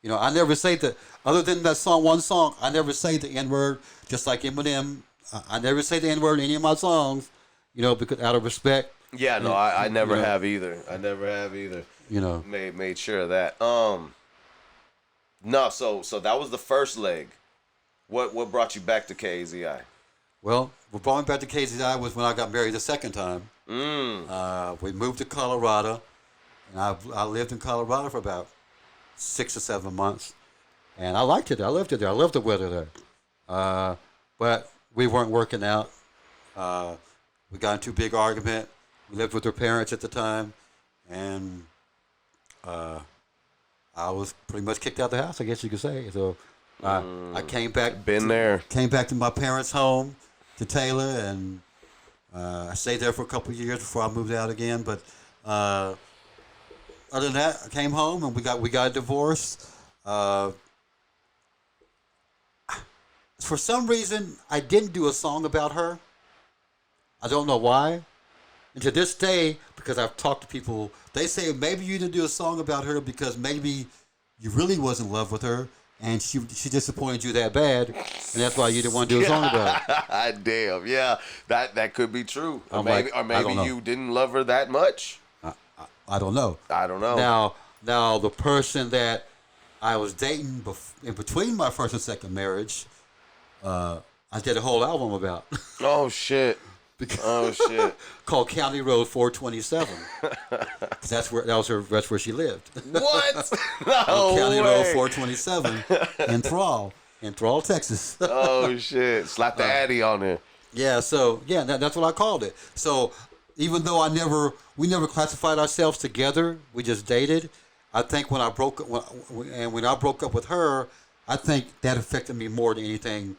You know, I never say other than that one song, I never say the N-word, just like Eminem. I never say the N-word in any of my songs, you know, because out of respect. Yeah, no, I never have either. I never have either. You know. Made sure of that. No, so that was the first leg. What brought you back to KAZI? Well, what brought me back to KAZI was when I got married the second time. We moved to Colorado, and I lived in Colorado for about 6 or 7 months, and I liked it. I loved it there. I loved the weather there. But we weren't working out. We got into a big argument. We lived with her parents at the time, and I was pretty much kicked out of the house, I guess you could say. So I came back. Came back to my parents' home, to Taylor, and I stayed there for a couple of years before I moved out again. But other than that, I came home and we got divorced. For some reason, I didn't do a song about her. I don't know why. And to this day, because I've talked to people, they say maybe you didn't do a song about her because maybe you really was in love with her and she disappointed you that bad, and that's why you didn't want to do a song about it. Damn, yeah, that could be true. Or maybe you didn't love her that much. I don't know. Now the person that I was dating in between my first and second marriage, I did a whole album about. Oh shit. Called County Road 427. That's where she lived. What? On County Road 427 in Thrall, Texas. Oh shit! Slap the Addy on there. Yeah. So that's what I called it. So even though we never classified ourselves together, we just dated. I think when I broke up with her, I think that affected me more than anything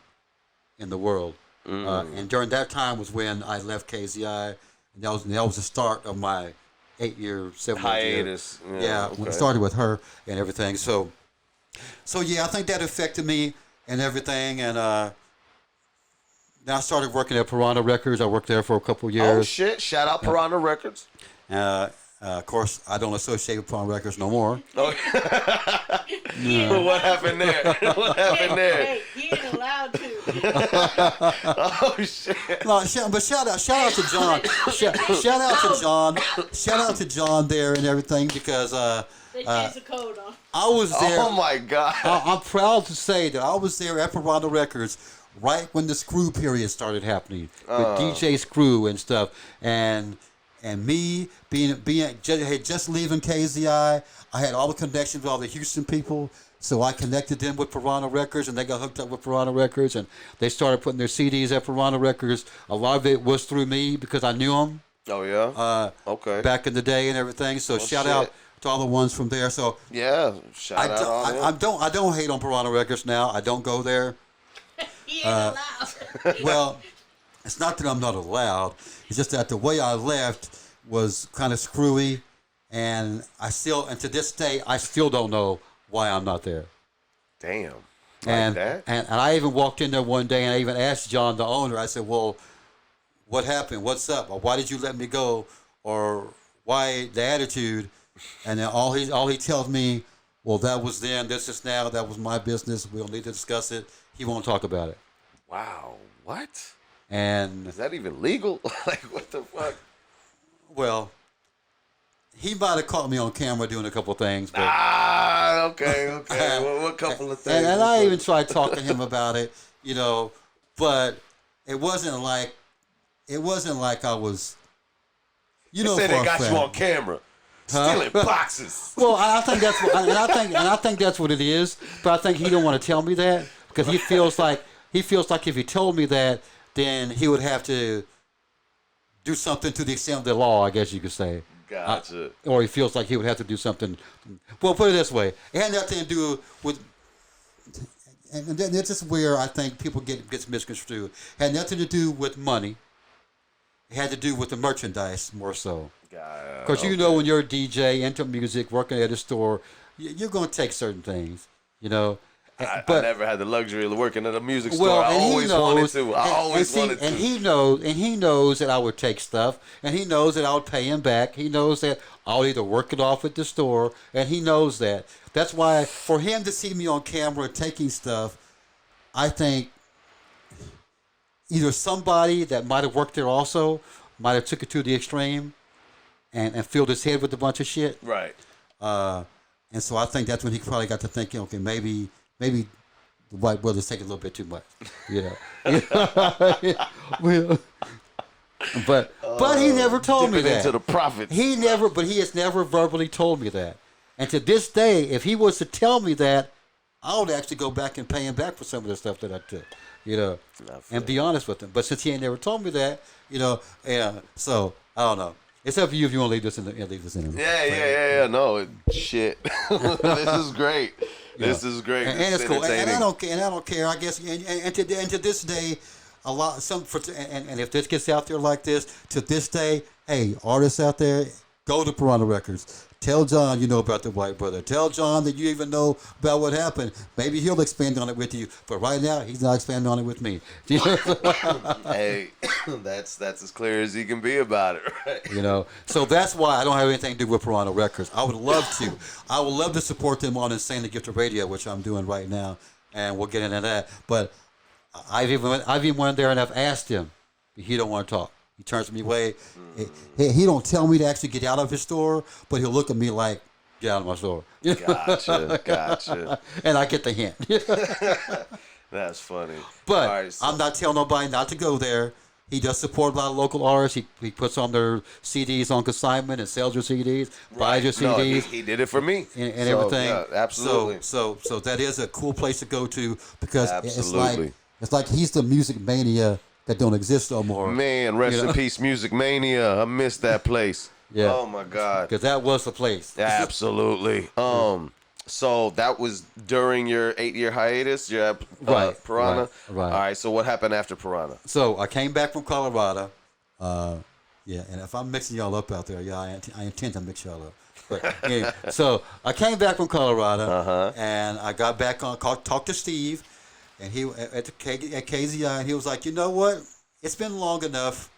in the world. And during that time was when I left KAZI, and that was the start of my 7 hiatus. Yeah, when it started with her and everything. So yeah, I think that affected me and everything. And then I started working at Piranha Records. I worked there for a couple years. Oh shit! Shout out Piranha Records. Of course, I don't associate with Piranha Records no more. Oh. What happened there? Hey, he ain't allowed to. Oh shit! No, but shout out to John. Shout out to John there and everything because They changed the code on. I was there. Oh my god! I'm proud to say that I was there at Piranha Records right when the Screw period started happening with DJ Screw and stuff, and me just leaving KAZI. I had all the connections with all the Houston people, so I connected them with Piranha Records, and they got hooked up with Piranha Records, and they started putting their CDs at Piranha Records. A lot of it was through me because I knew them. Oh yeah. Okay. Back in the day and everything. So shout out to all the ones from there. So yeah, shout out. I don't hate on Piranha Records now. I don't go there. He ain't allowed. Well, it's not that I'm not allowed. It's just that the way I left was kind of screwy, and to this day, I still don't know why I'm not there. Damn. And I even walked in there one day, and I even asked John, the owner. I said, "Well, what happened? What's up? Or why did you let me go? Or why the attitude?" And then all he tells me, "Well, that was then. This is now. That was my business. We don't need to discuss it." He won't talk about it. Wow. What? And is that even legal? Like, what the fuck? Well, he might have caught me on camera doing a couple of things. But, okay. Well, what couple of things? And I even tried talking to him about it, but it wasn't like I was, They said they got you on camera. Stealing boxes. Well, I think that's what, I think that's what it is. But I think he don't want to tell me that because he feels like if he told me that, then he would have to do something to the extent of the law, I guess you could say. Gotcha. Or he feels like he would have to do something. Well, put it this way: it had nothing to do with. And this is where I think people gets misconstrued. It had nothing to do with money. It had to do with the merchandise more so. Because Okay. you know, when you're a DJ into music, working at a store, you're going to take certain things, you know. I But never had the luxury of working at a music store. well, I and he always knows, wanted to. I always see, wanted to. and he knows that I would take stuff, and he knows that I would pay him back. He knows that I'll either work it off at the store, and he knows that. That's why for him to see me on camera taking stuff, I think either somebody that might have worked there also might have took it to the extreme, and filled his head with a bunch of shit. Right. And so I think that's when he probably got to thinking, okay, maybe the White Brothers take a little bit too much, you know. Well, but he never told me Dipping that. into the profits. He has never verbally told me that. And to this day, if he was to tell me that, I would actually go back and pay him back for some of the stuff that I took, you know, and be honest with him. But since he ain't never told me that, you know, so I don't know. It's up to you if you want to leave this in the Yeah. No, shit. This is great. This is great. And This it's is cool. And I entertaining. don't care. I guess. And to this day, a lot. And if this gets out there like this, to this day, hey, artists out there, go to Piranha Records. Tell John you know about the White Brother. Tell John that you even know about what happened. Maybe he'll expand on it with you. But right now, he's not expanding on it with me. Hey, that's as clear as he can be about it, right? You know, so that's why I don't have anything to do with Piranha Records. I would love to. I would love to support them on Insanely Gifted Radio, which I'm doing right now, and we'll get into that. But I've even went there and I've asked him. He don't want to talk. He turns me away. He don't tell me to actually get out of his store, but he'll look at me like, get out of my store. Gotcha. And I get the hint. That's funny. But All right, so- I'm not telling nobody not to go there. He does support a lot of local artists. He puts on their CDs on consignment and sells your CDs, buys your No, CDs. he did it for me. And So, everything. Yeah, absolutely. So that is a cool place to go to because Absolutely. it's like he's the music mania that don't exist no more. Man, rest in peace, Music Mania. I missed that place. Yeah. Oh my God. Because that was the place. Absolutely. So that was during your 8-year hiatus. You're at Right, Piranha. right. All right. So what happened after Piranha? So I came back from Colorado. Yeah, and if I'm mixing y'all up out there, yeah, I intend to mix y'all up. But anyway, so I came back from Colorado, and I got back on, talked to Steve, and he at KZI, and he was like, you know what? It's been long enough.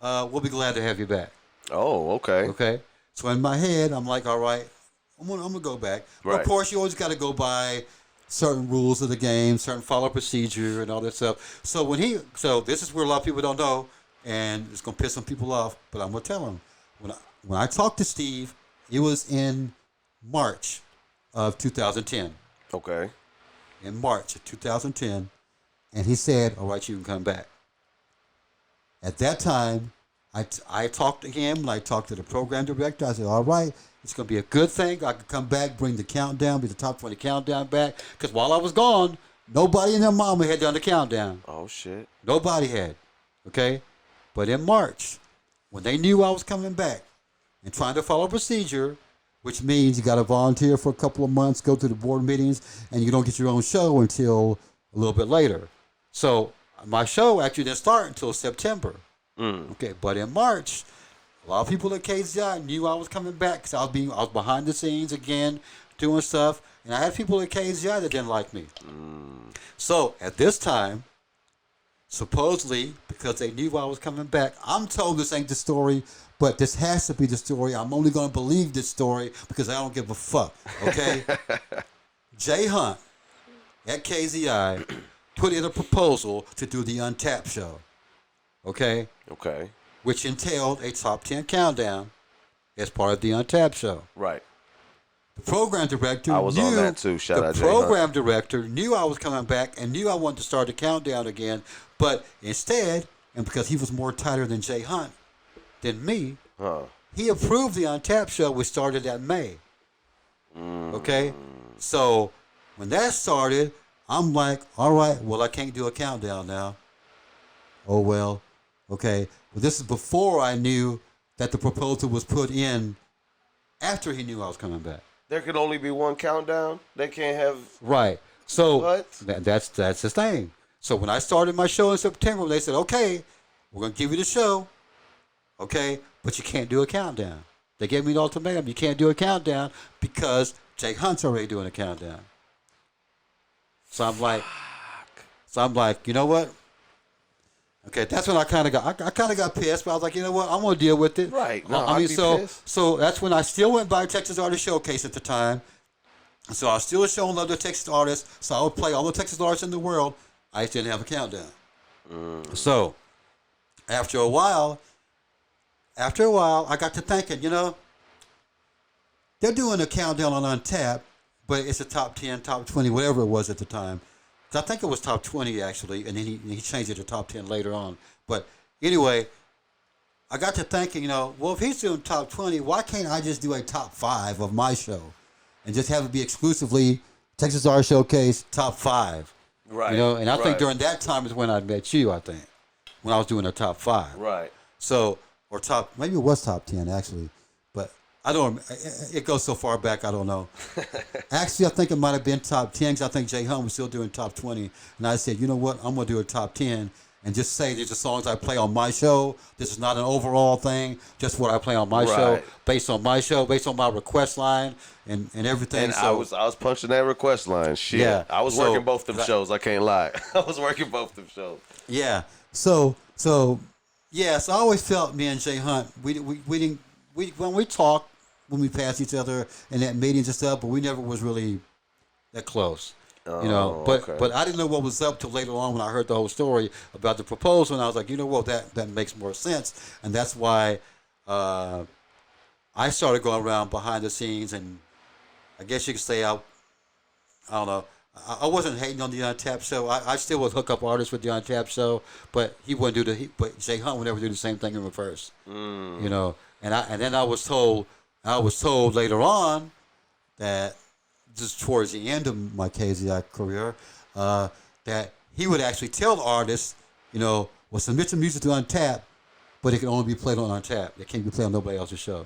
We'll be glad to have you back. Oh, okay. Okay. So in my head, I'm like, all right, I'm gonna go back. But Right. of course, you always got to go by certain rules of the game, certain follow procedure, and all that stuff. So so this is where a lot of people don't know, and it's gonna piss some people off. But I'm gonna tell them when I talked to Steve, it was in March of 2010. Okay. In March of 2010, and he said, all right, you can come back. At that time, I talked to him, and I talked to the program director. I said, all right, it's going to be a good thing. I can come back, bring the countdown, be the top 20 countdown back. Because while I was gone, nobody and their mama had done the countdown. Oh shit. Nobody had. Okay? But in March, when they knew I was coming back and trying to follow procedure, which means you got to volunteer for a couple of months, go to the board meetings, and you don't get your own show until a little bit later. So my show actually didn't start until September. Okay, but in March, a lot of people at KZI knew I was coming back because I was behind the scenes again, doing stuff, and I had people at KZI that didn't like me. So at this time, supposedly because they knew I was coming back, I'm told this ain't the story, but this has to be the story. I'm only going to believe this story because I don't give a fuck. Okay, Jay Hunt at KZI put in a proposal to do the Untapped show. Okay. Okay. Which entailed a top 10 countdown as part of the Untapped show. Right. The program director I was on that too. Shout out Jay The Hunt. program director knew I was coming back and knew I wanted to start the countdown again, but instead, and because he was more tighter than Jay Hunt than me, he approved the Untapped show, which started that May. Okay? So when that started, I'm like, all right, well, I can't do a countdown now. Oh, well. Okay, well, this is before I knew that the proposal was put in after he knew I was coming back. There could only be one countdown. They can't have. Right. So What? that's the thing. So when I started my show in September, they said, okay, we're going to give you the show, okay, but you can't do a countdown. They gave me an ultimatum. You can't do a countdown because Jay Hunt's already doing a countdown. So I'm like, you know what? Okay, that's when I kind of got pissed, but I was like, you know what? I'm gonna deal with it. Right. No, I mean, I'd be pissed. so that's when I still went by Texas Artist Showcase at the time. So I was still showing love to Texas artists. So I would play all the Texas artists in the world. I just didn't have a countdown. So after a while, I got to thinking, you know, they're doing a countdown on Untapped, but it's a top 10, top 20, whatever it was at the time. I think it was top 20 actually, and then he changed it to top 10 later on. But anyway, I got to thinking, you know, well, if he's doing top 20, why can't I just do a top 5 of my show and just have it be exclusively Texas Art Showcase top 5? Right. You know, and I think during that time is when I met you, I think, when I was doing a top 5. Right. So, or maybe it was top 10 actually, but I don't, it goes so far back, I don't know. Actually, I think it might have been top 10 because I think Jay Hunt was still doing top 20. And I said, you know what, I'm going to do a top 10 and just say these are songs I play on my show. This is not an overall thing, just what I play on my show, based on my show, based on my request line and everything. And so, I was punching that request line. Shit. Yeah. I was working both them shows, I can't lie. I was working both them shows. Yeah. So I always felt me and Jay Hunt, we didn't, when we talked, when we passed each other in that meetings and stuff, but we never was really that close. You know, but I didn't know what was up till later on when I heard the whole story about the proposal, and I was like, you know what, that makes more sense, and that's why I started going around behind the scenes, and I guess you could say I don't know, I wasn't hating on the Untapped show. I still would hook up artists with the Untapped show, but he wouldn't do but Jay Hunt would never do the same thing in reverse. You know, and then I was told later on that just towards the end of my KAZI career, that he would actually tell the artists, you know, well, submit your music to Untapped, but it can only be played on Untapped. It can't be played on nobody else's show.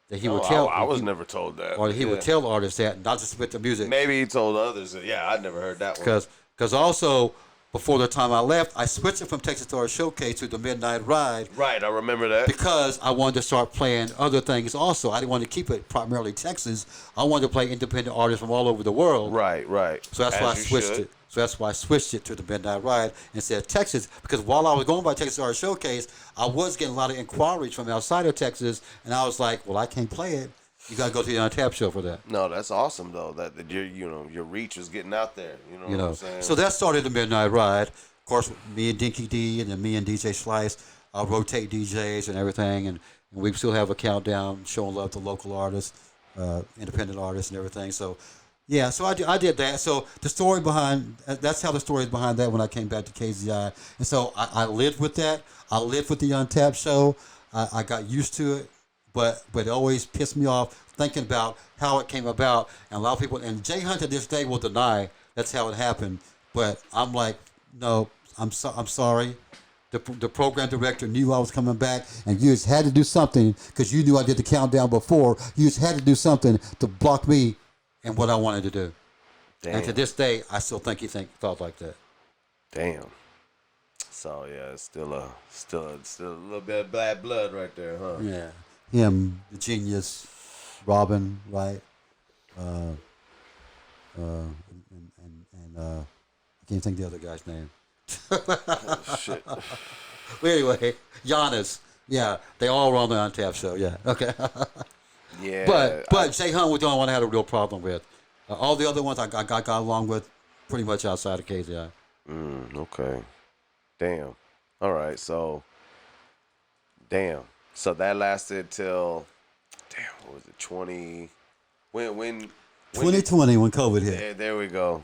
That he would tell. I was never told that. Or he would tell artists that, not just submit the music. Maybe he told others that. Yeah, I'd never heard that one. Because also, before the time I left, I switched it from Texas Art Showcase to the Midnight Ride. Right, I remember that. Because I wanted to start playing other things also. I didn't want to keep it primarily Texas. I wanted to play independent artists from all over the world. Right. So that's why I switched it. So that's why I switched it to the Midnight Ride instead of Texas. Because while I was going by Texas Art Showcase, I was getting a lot of inquiries from outside of Texas, and I was like, well, I can't play it. You gotta go to the Untapped show for that. No, that's awesome though. That your reach was getting out there. You know what I'm saying? So that started the Midnight Ride. Of course, me and Dinky D and then me and DJ Slice rotate DJs and everything, and we still have a countdown showing love to local artists, independent artists, and everything. So yeah, so I did that. So the story behind that's how the story is behind that when I came back to KZI, and so I lived with that. I lived with the Untapped show. I got used to it. But it always pissed me off thinking about how it came about. And a lot of people, and Jay Hunt to this day will deny that's how it happened. But I'm like, no, I'm sorry. The program director knew I was coming back, and you just had to do something because you knew I did the countdown before. You just had to do something to block me and what I wanted to do. Damn. And to this day, I still think he thought like that. Damn. So yeah, it's still a little bit of bad blood right there, huh? Yeah. Him, the genius, Robin, right? And I can't think of the other guy's name. Oh, shit. But anyway, Giannis. Yeah, they all were on the Untapped show. Yeah, okay. Yeah. But Jay Hunt was the only one I had a real problem with. All the other ones I got along with pretty much outside of KZI. Okay. Damn. All right. So. Damn. So that lasted till, what was it, 20? When 2020 when COVID hit. Yeah, there we go.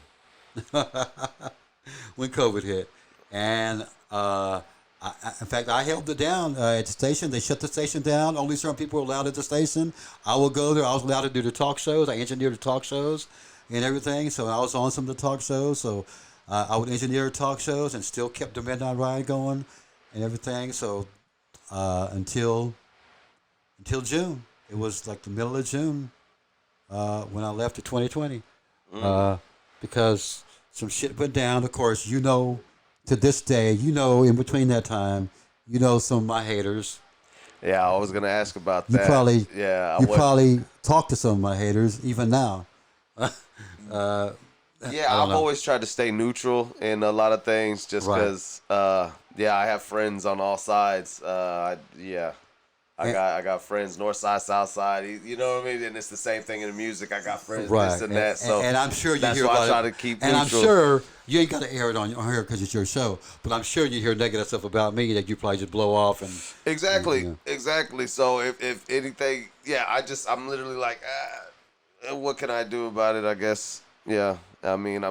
When COVID hit, and in fact, I held it down at the station. They shut the station down. Only certain people were allowed at the station. I would go there. I was allowed to do the talk shows. I engineered the talk shows and everything. So I was on some of the talk shows. So I would engineer talk shows and still kept the Midnight Ride going and everything. So. Until June. It was like the middle of June when I left in 2020 because some shit went down. Of course, to this day, in between that time, some of my haters, Yeah, I was gonna ask about You that. probably Yeah, you probably talk to some of my haters even now. Yeah, I don't I've know. always tried to stay neutral in a lot of things, just Right. because. Yeah, I have friends on all sides. I got friends north side, south side. You know what I mean? And it's the same thing in the music. I got friends Right. this and that. So and I'm sure you that's hear why about I try it. to keep and neutral. I'm sure you ain't got to air it on here because it's your show. But I'm sure you hear negative stuff about me that you probably just blow off and. Exactly, Yeah. exactly. So if anything, yeah, I'm literally like, what can I do about it? I guess, yeah. I mean,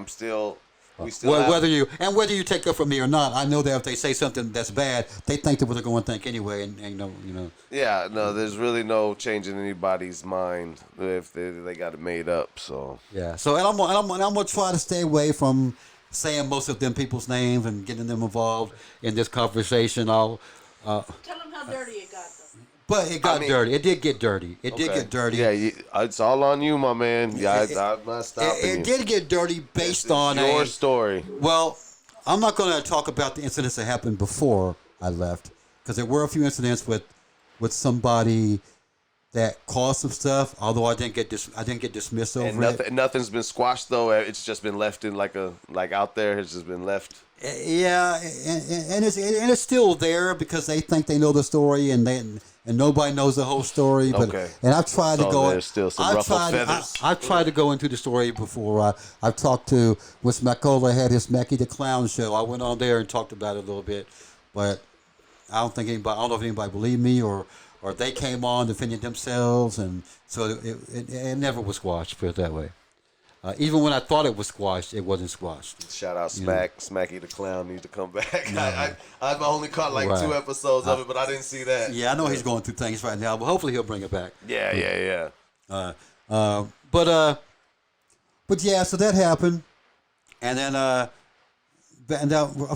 we still Well, have, whether you take up from me or not, I know that if they say something that's bad, they think that what they're going to think anyway, and you know. yeah. No, there's really no changing anybody's mind if they got it made up. So Yeah. So and I'm gonna try to stay away from saying most of them people's names and getting them involved in this conversation. Tell them how dirty it got, though. But it got dirty. It did get dirty. It did okay. get dirty. Yeah, it's all on you, my man. Yeah, I'm not stopping you. It did get dirty based on your story. Well, I'm not going to talk about the incidents that happened before I left because there were a few incidents with somebody that caused some stuff. Although I didn't get dismissed over it. Nothing's been squashed though. It's just been left in like out there. It's just been left. Yeah, and it's still there because they think they know the story and nobody knows the whole story. But Okay. and I've tried to go. There's still some ruffled feathers. I've tried to go into the story before. I've talked to when Smacola had his Smacky the Clown show. I went on there and talked about it a little bit, but I don't know if anybody believed me or they came on defending themselves, and so it never was squashed. Put it that way. Even when I thought it was squashed, it wasn't squashed. Shout out Smacky the Clown needs to come back. Yeah. I've only caught like 2 episodes of it, but I didn't see that. Yeah, I know he's going through things right now, but hopefully he'll bring it back. Yeah. But yeah, so that happened, and then a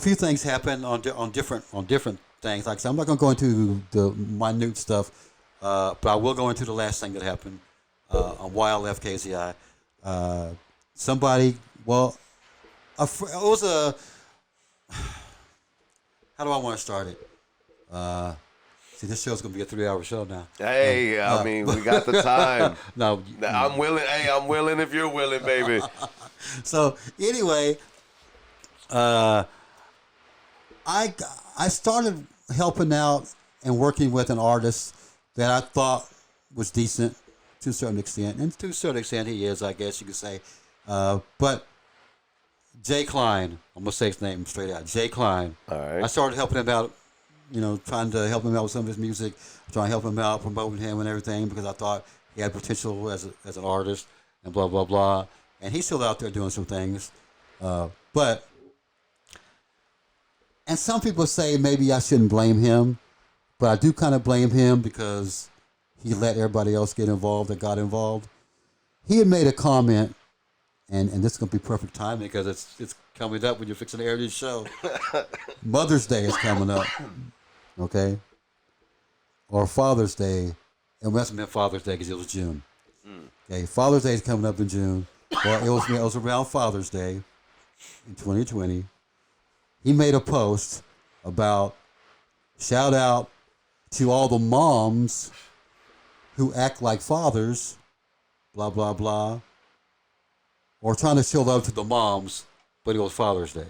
few things happened on different things. Like I said, I'm not going to go into the minute stuff, but I will go into the last thing that happened on why I left KZI. Somebody, well, it was a. How do I want to start it? See, this show's gonna be a 3-hour show now. Hey, I mean, we got the time. No, I'm willing. Hey, I'm willing if you're willing, baby. So anyway, I started helping out and working with an artist that I thought was decent to a certain extent, and to a certain extent he is, I guess you could say. But Jay Klein, I'm gonna say his name straight out, Jay Klein. All right. I started helping him out, trying to help him out with some of his music, trying to help him out, promoting him and everything because I thought he had potential as an artist and blah blah blah. And he's still out there doing some things, but some people say maybe I shouldn't blame him, but I do kind of blame him because he let everybody else get involved that got involved. He had made a comment, and this is going to be perfect timing because it's coming up when you're fixing to air this show. Mother's Day is coming up, okay? Or Father's Day. It must have been Father's Day because it was June. Okay, Father's Day is coming up in June. Well, it was around Father's Day in 2020. He made a post about shout out to all the moms who act like fathers, blah, blah, blah, or trying to show love to the moms, but it was Father's Day.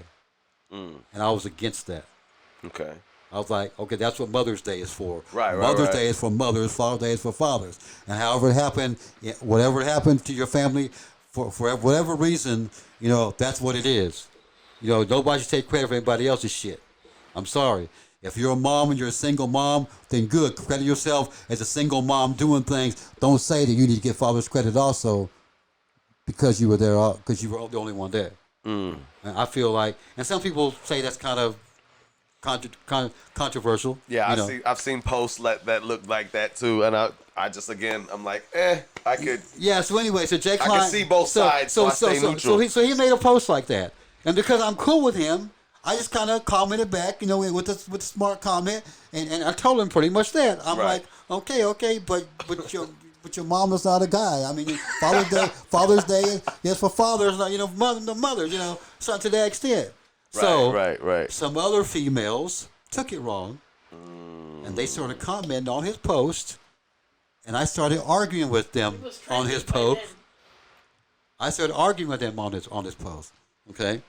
And I was against that. Okay. I was like, okay, that's what Mother's Day is for. Right. Mother's Day is for mothers, Father's Day is for fathers. And however it happened, whatever happened to your family, for whatever reason, that's what it is. Nobody should take credit for anybody else's shit. I'm sorry. If you're a mom and you're a single mom, then good. Credit yourself as a single mom doing things. Don't say that you need to get father's credit also because you were there, because you were the only one there. And I feel like, and some people say that's kind of controversial. Yeah, I've seen posts that look like that too, and I just I'm like, I could. Yeah. So anyway, so Jay Klein. I can see both sides, so I stay neutral. So he made a post like that, and because I'm cool with him, I just kind of commented back, with a smart comment, and I told him pretty much that. I'm like, okay, but your mom is not a guy. I mean, Father's Day is for fathers, mothers, something to that extent. So Right. some other females took it wrong, and and they started commenting on his post, and I started arguing with them It was on his trending by post. then. I started arguing with them on his post. Okay,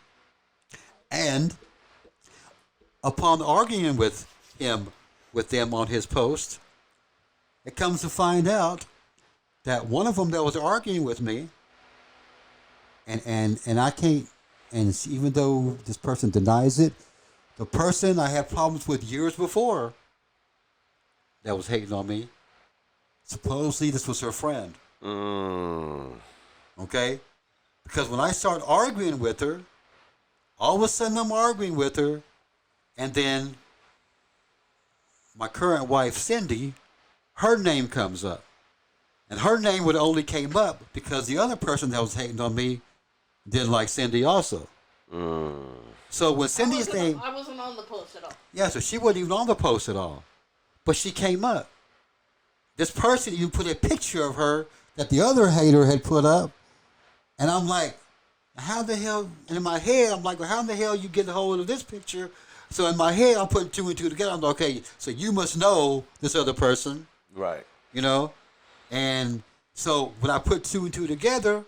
and upon arguing with them on his post, it comes to find out that one of them that was arguing with me, and I can't, and even though this person denies it, the person I had problems with years before that was hating on me, supposedly this was her friend. Okay? Because when I start arguing with her, all of a sudden I'm arguing with her, and then my current wife, Cindy, her name comes up. And her name would only came up because the other person that was hating on me didn't like Cindy also. So when Cindy's name... I wasn't on the post at all. Yeah, so she wasn't even on the post at all. But she came up. This person, you put a picture of her that the other hater had put up. And I'm like, how the hell... And in my head, I'm like, well, how in the hell you get a hold of this picture? So in my head, I'm putting two and two together. I'm like, okay, so you must know this other person. Right. You know? And so when I put two and two together,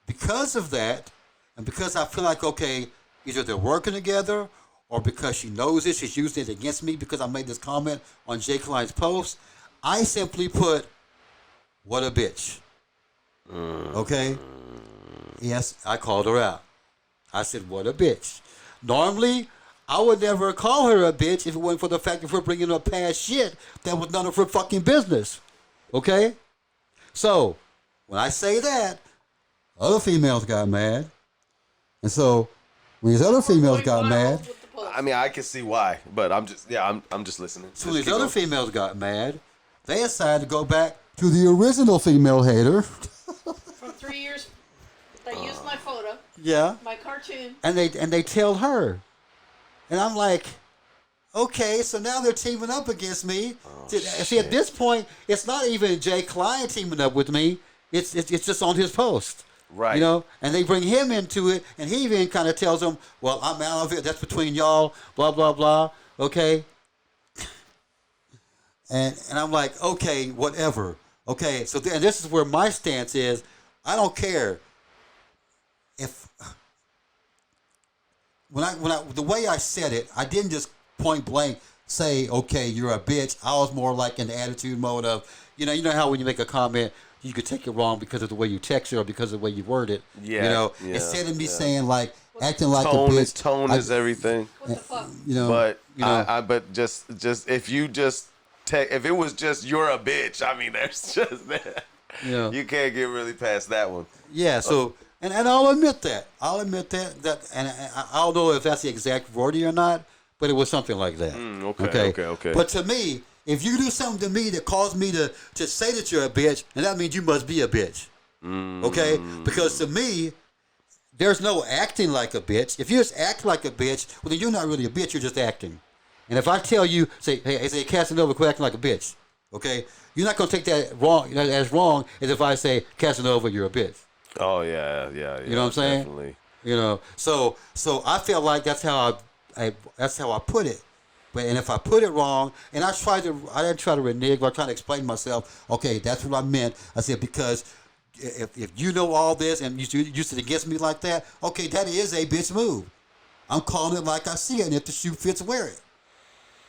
because of that, and because I feel like, okay, either they're working together or because she knows it, she's using it against me because I made this comment on Jay Klein's post, I simply put, what a bitch. Okay? Yes, I called her out. I said, what a bitch. Normally, I would never call her a bitch if it wasn't for the fact that we're bringing up past shit that was none of her fucking business. Okay? So, when I say that, other females got mad. And so, when these other females got mad, I mean, I can see why, but I'm just listening. so these other females got mad, they decided to go back to the original female hater. For 3 years, they used my photo, Yeah. my cartoon. And they tell her. And I'm like, okay, so now they're teaming up against me. See, at this point, it's not even Jay Klein teaming up with me. It's just on his post. Right. You know, and they bring him into it, and he even kind of tells them, well, I'm out of it. That's between y'all, blah, blah, blah. Okay? And I'm like, okay, whatever. Okay, so and this is where my stance is. I don't care if... When I the way I said it, I didn't just point blank say, okay, you're a bitch. I was more like in the attitude mode of, you know how when you make a comment, you could take it wrong because of the way you text it or because of the way you word it. Yeah. You know, yeah, instead of me yeah. saying like acting like Tone a bitch. is tone is everything. What the fuck? You know, But you know, but just if you just if it was just you're a bitch, I mean, there's just that. you know, You can't get really past that one. yeah. So and I'll admit that. And I don't know if that's the exact wording or not, but it was something like that. Okay. But to me, if you do something to me that caused me to say that you're a bitch, and that means you must be a bitch. Okay? Because to me, there's no acting like a bitch. If you just act like a bitch, well, then you're not really a bitch. You're just acting. And if I tell you, say, Kazanova, quit acting like a bitch. Okay? You're not going to take that wrong as wrong as if I say, Kazanova, you're a bitch. Oh yeah. You know what I'm saying? Definitely. You know, so I feel like that's how I put it. And if I put it wrong, and I didn't try to renege, but I tried to explain to myself, okay, that's what I meant. I said, because if you know all this and you used it against me like that, okay, that is a bitch move. I'm calling it like I see it, and if the shoe fits, wear it.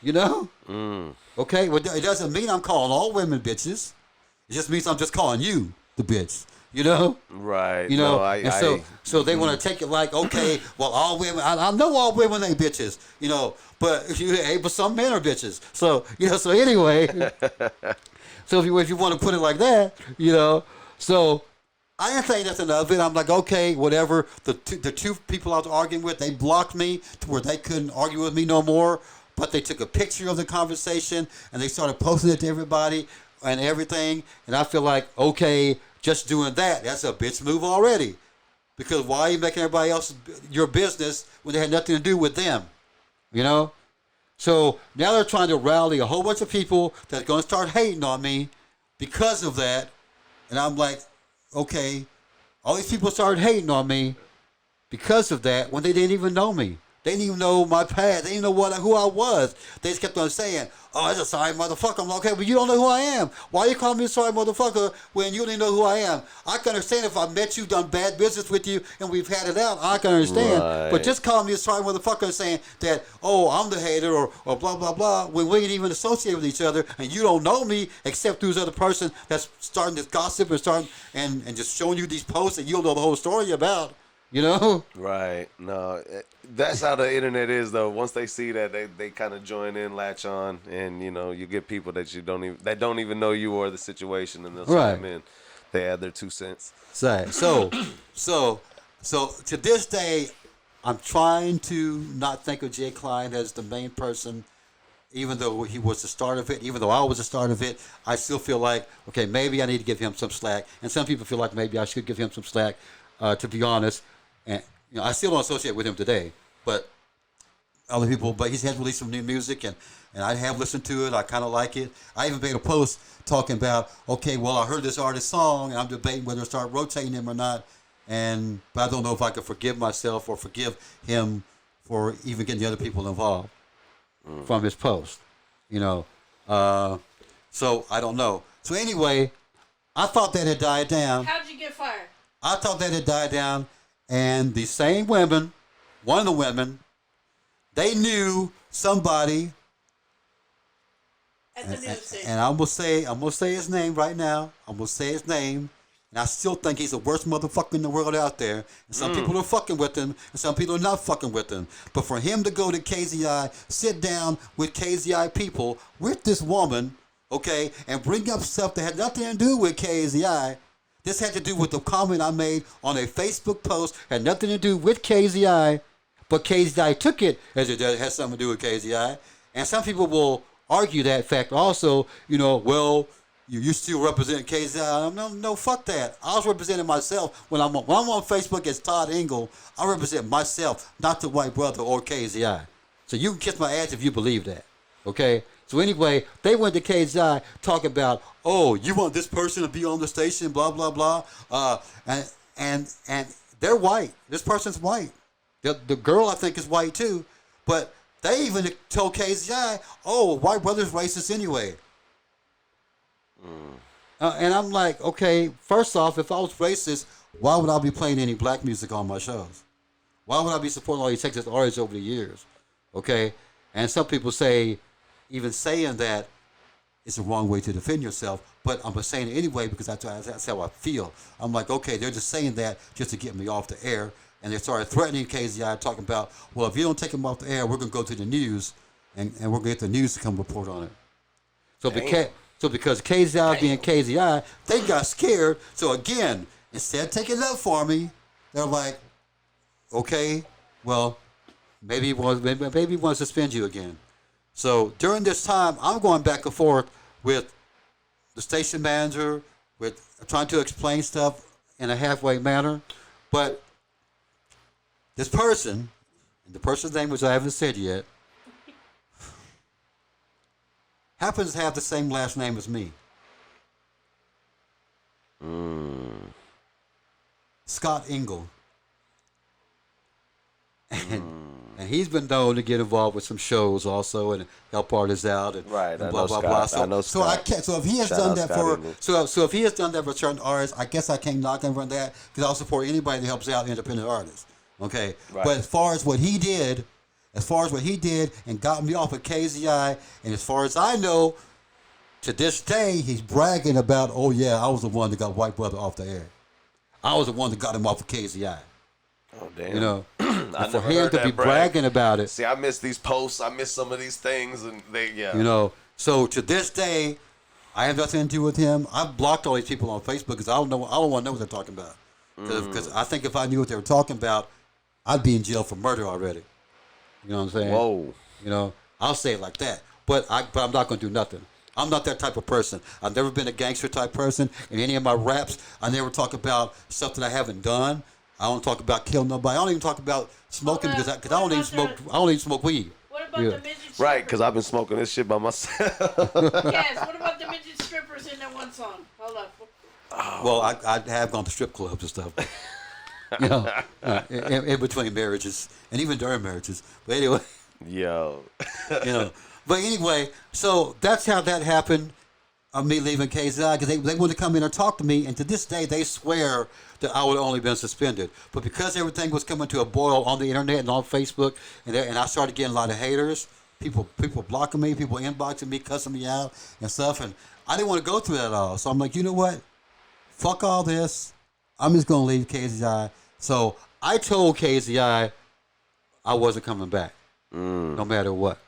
You know? Okay, well, it doesn't mean I'm calling all women bitches. It just means I'm just calling you the bitch. You know? Right. You know, No, so they want to take it like, okay, well, all women, I know all women ain't bitches, you know, but some men are bitches. So, you know, so anyway, so if you want to put it like that, you know, so I didn't think nothing of it. I'm like, okay, whatever. The two people I was arguing with, they blocked me to where they couldn't argue with me no more, but they took a picture of the conversation and they started posting it to everybody and everything. And I feel like, okay, just doing that's a bitch move already. Because why are you making everybody else your business when they had nothing to do with them? You know? So now they're trying to rally a whole bunch of people that's going to start hating on me because of that. And I'm like, okay, all these people started hating on me because of that when they didn't even know me. They didn't even know my past. They didn't know who I was. They just kept on saying, "Oh, that's a sorry motherfucker." I'm like, okay, but you don't know who I am. Why you calling me a sorry motherfucker when you don't even know who I am? I can understand if I met you, done bad business with you, and we've had it out. I can understand. Right. But just calling me a sorry motherfucker and saying that, oh, I'm the hater or blah, blah, blah, when we ain't even associate with each other and you don't know me except through this other person that's starting this gossip and just showing you these posts that you don't know the whole story about. You know? Right. No, that's how the internet is, though. Once they see that, they kind of join in, latch on, and you get people that don't even know you or the situation, and they'll chime in. They add their 2 cents. So to this day, I'm trying to not think of Jay Klein as the main person, even though he was the start of it. Even though I was the start of it, I still feel like, okay, maybe I need to give him some slack, and some people feel like maybe I should give him some slack. To be honest. And I still don't associate with him today, but other people. But he's released some new music, and I have listened to it. I kind of like it. I even made a post talking about, okay, well, I heard this artist's song, and I'm debating whether to start rotating him or not. But I don't know if I could forgive myself or forgive him for even getting the other people involved from his post. So I don't know. So anyway, I thought that had died down. How'd you get fired? I thought that had died down. And the same women, one of the women, they knew somebody. At the news station. And I'm gonna say his name right now. I'm gonna say his name. And I still think he's the worst motherfucker in the world out there. And some people are fucking with him, and some people are not fucking with him. But for him to go to KZI, sit down with KZI people, with this woman, okay, and bring up stuff that had nothing to do with KZI. This had to do with the comment I made on a Facebook post. Had nothing to do with KZI, but KZI took it as it has something to do with KZI. And some people will argue that fact also, well, you still represent KZI. No, fuck that. I was representing myself. When I'm on Facebook as Todd Engel, I represent myself, not the White Brutha or KZI. So you can kiss my ass if you believe that. Okay? So anyway, they went to KZI talking about, oh, you want this person to be on the station, blah, blah, blah. And they're white. This person's white. The girl, I think, is white too. But they even told KZI, oh, White Brutha's racist anyway. And I'm like, okay, first off, if I was racist, why would I be playing any black music on my shows? Why would I be supporting all these Texas artists over the years? Okay? And some people say, even saying that is the wrong way to defend yourself, but I'm saying it anyway because that's how I feel. I'm like, okay, they're just saying that just to get me off the air, and they started threatening KZI, talking about, well, if you don't take him off the air, we're going to go to the news, and we're going to get the news to come report on it. So because KZI being KZI, they got scared. So again, instead of taking it up for me, they're like, okay, well, maybe he wants to suspend you again. So during this time, I'm going back and forth with the station manager, with trying to explain stuff in a halfway manner. But this person, and the person's name which I haven't said yet, happens to have the same last name as me. Scott Engel. And he's been known to get involved with some shows also and help artists out and, right, and blah blah blah. So, I know Scott. So if he has done that so if he has done that for certain artists, I guess I can't knock him for that because I'll support anybody that helps out independent artists. Okay, right. But as far as what he did and got me off of KZI, and as far as I know, to this day he's bragging about, oh yeah, I was the one that got White Brutha off the air. I was the one that got him off of KZI. Oh damn! I for him to be bragging about it. See, I miss these posts. I miss some of these things, and So to this day, I have nothing to do with him. I've blocked all these people on Facebook because I don't want to know what they're talking about. Because I think if I knew what they were talking about, I'd be in jail for murder already. You know what I'm saying? Whoa. I'll say it like that. But I'm not going to do nothing. I'm not that type of person. I've never been a gangster type person. In any of my raps, I never talk about stuff that I haven't done. I don't talk about killing nobody. I don't even talk about smoking because I don't even smoke. I don't even smoke weed. What about the midget strippers? Right, because I've been smoking this shit by myself. Yes. What about the midget strippers in that one song? Hold up. Well, I have gone to strip clubs and stuff. You know, in between marriages and even during marriages. But anyway, Yo. you know. But anyway, so that's how that happened. Of me leaving KZI because they wanted to come in and talk to me, and to this day they swear that I would have only been suspended. But because everything was coming to a boil on the internet and on Facebook, and I started getting a lot of haters, people blocking me, people inboxing me, cussing me out and stuff, and I didn't want to go through that all. So I'm like, you know what? Fuck all this. I'm just gonna leave KZI. So I told KZI I wasn't coming back, no matter what.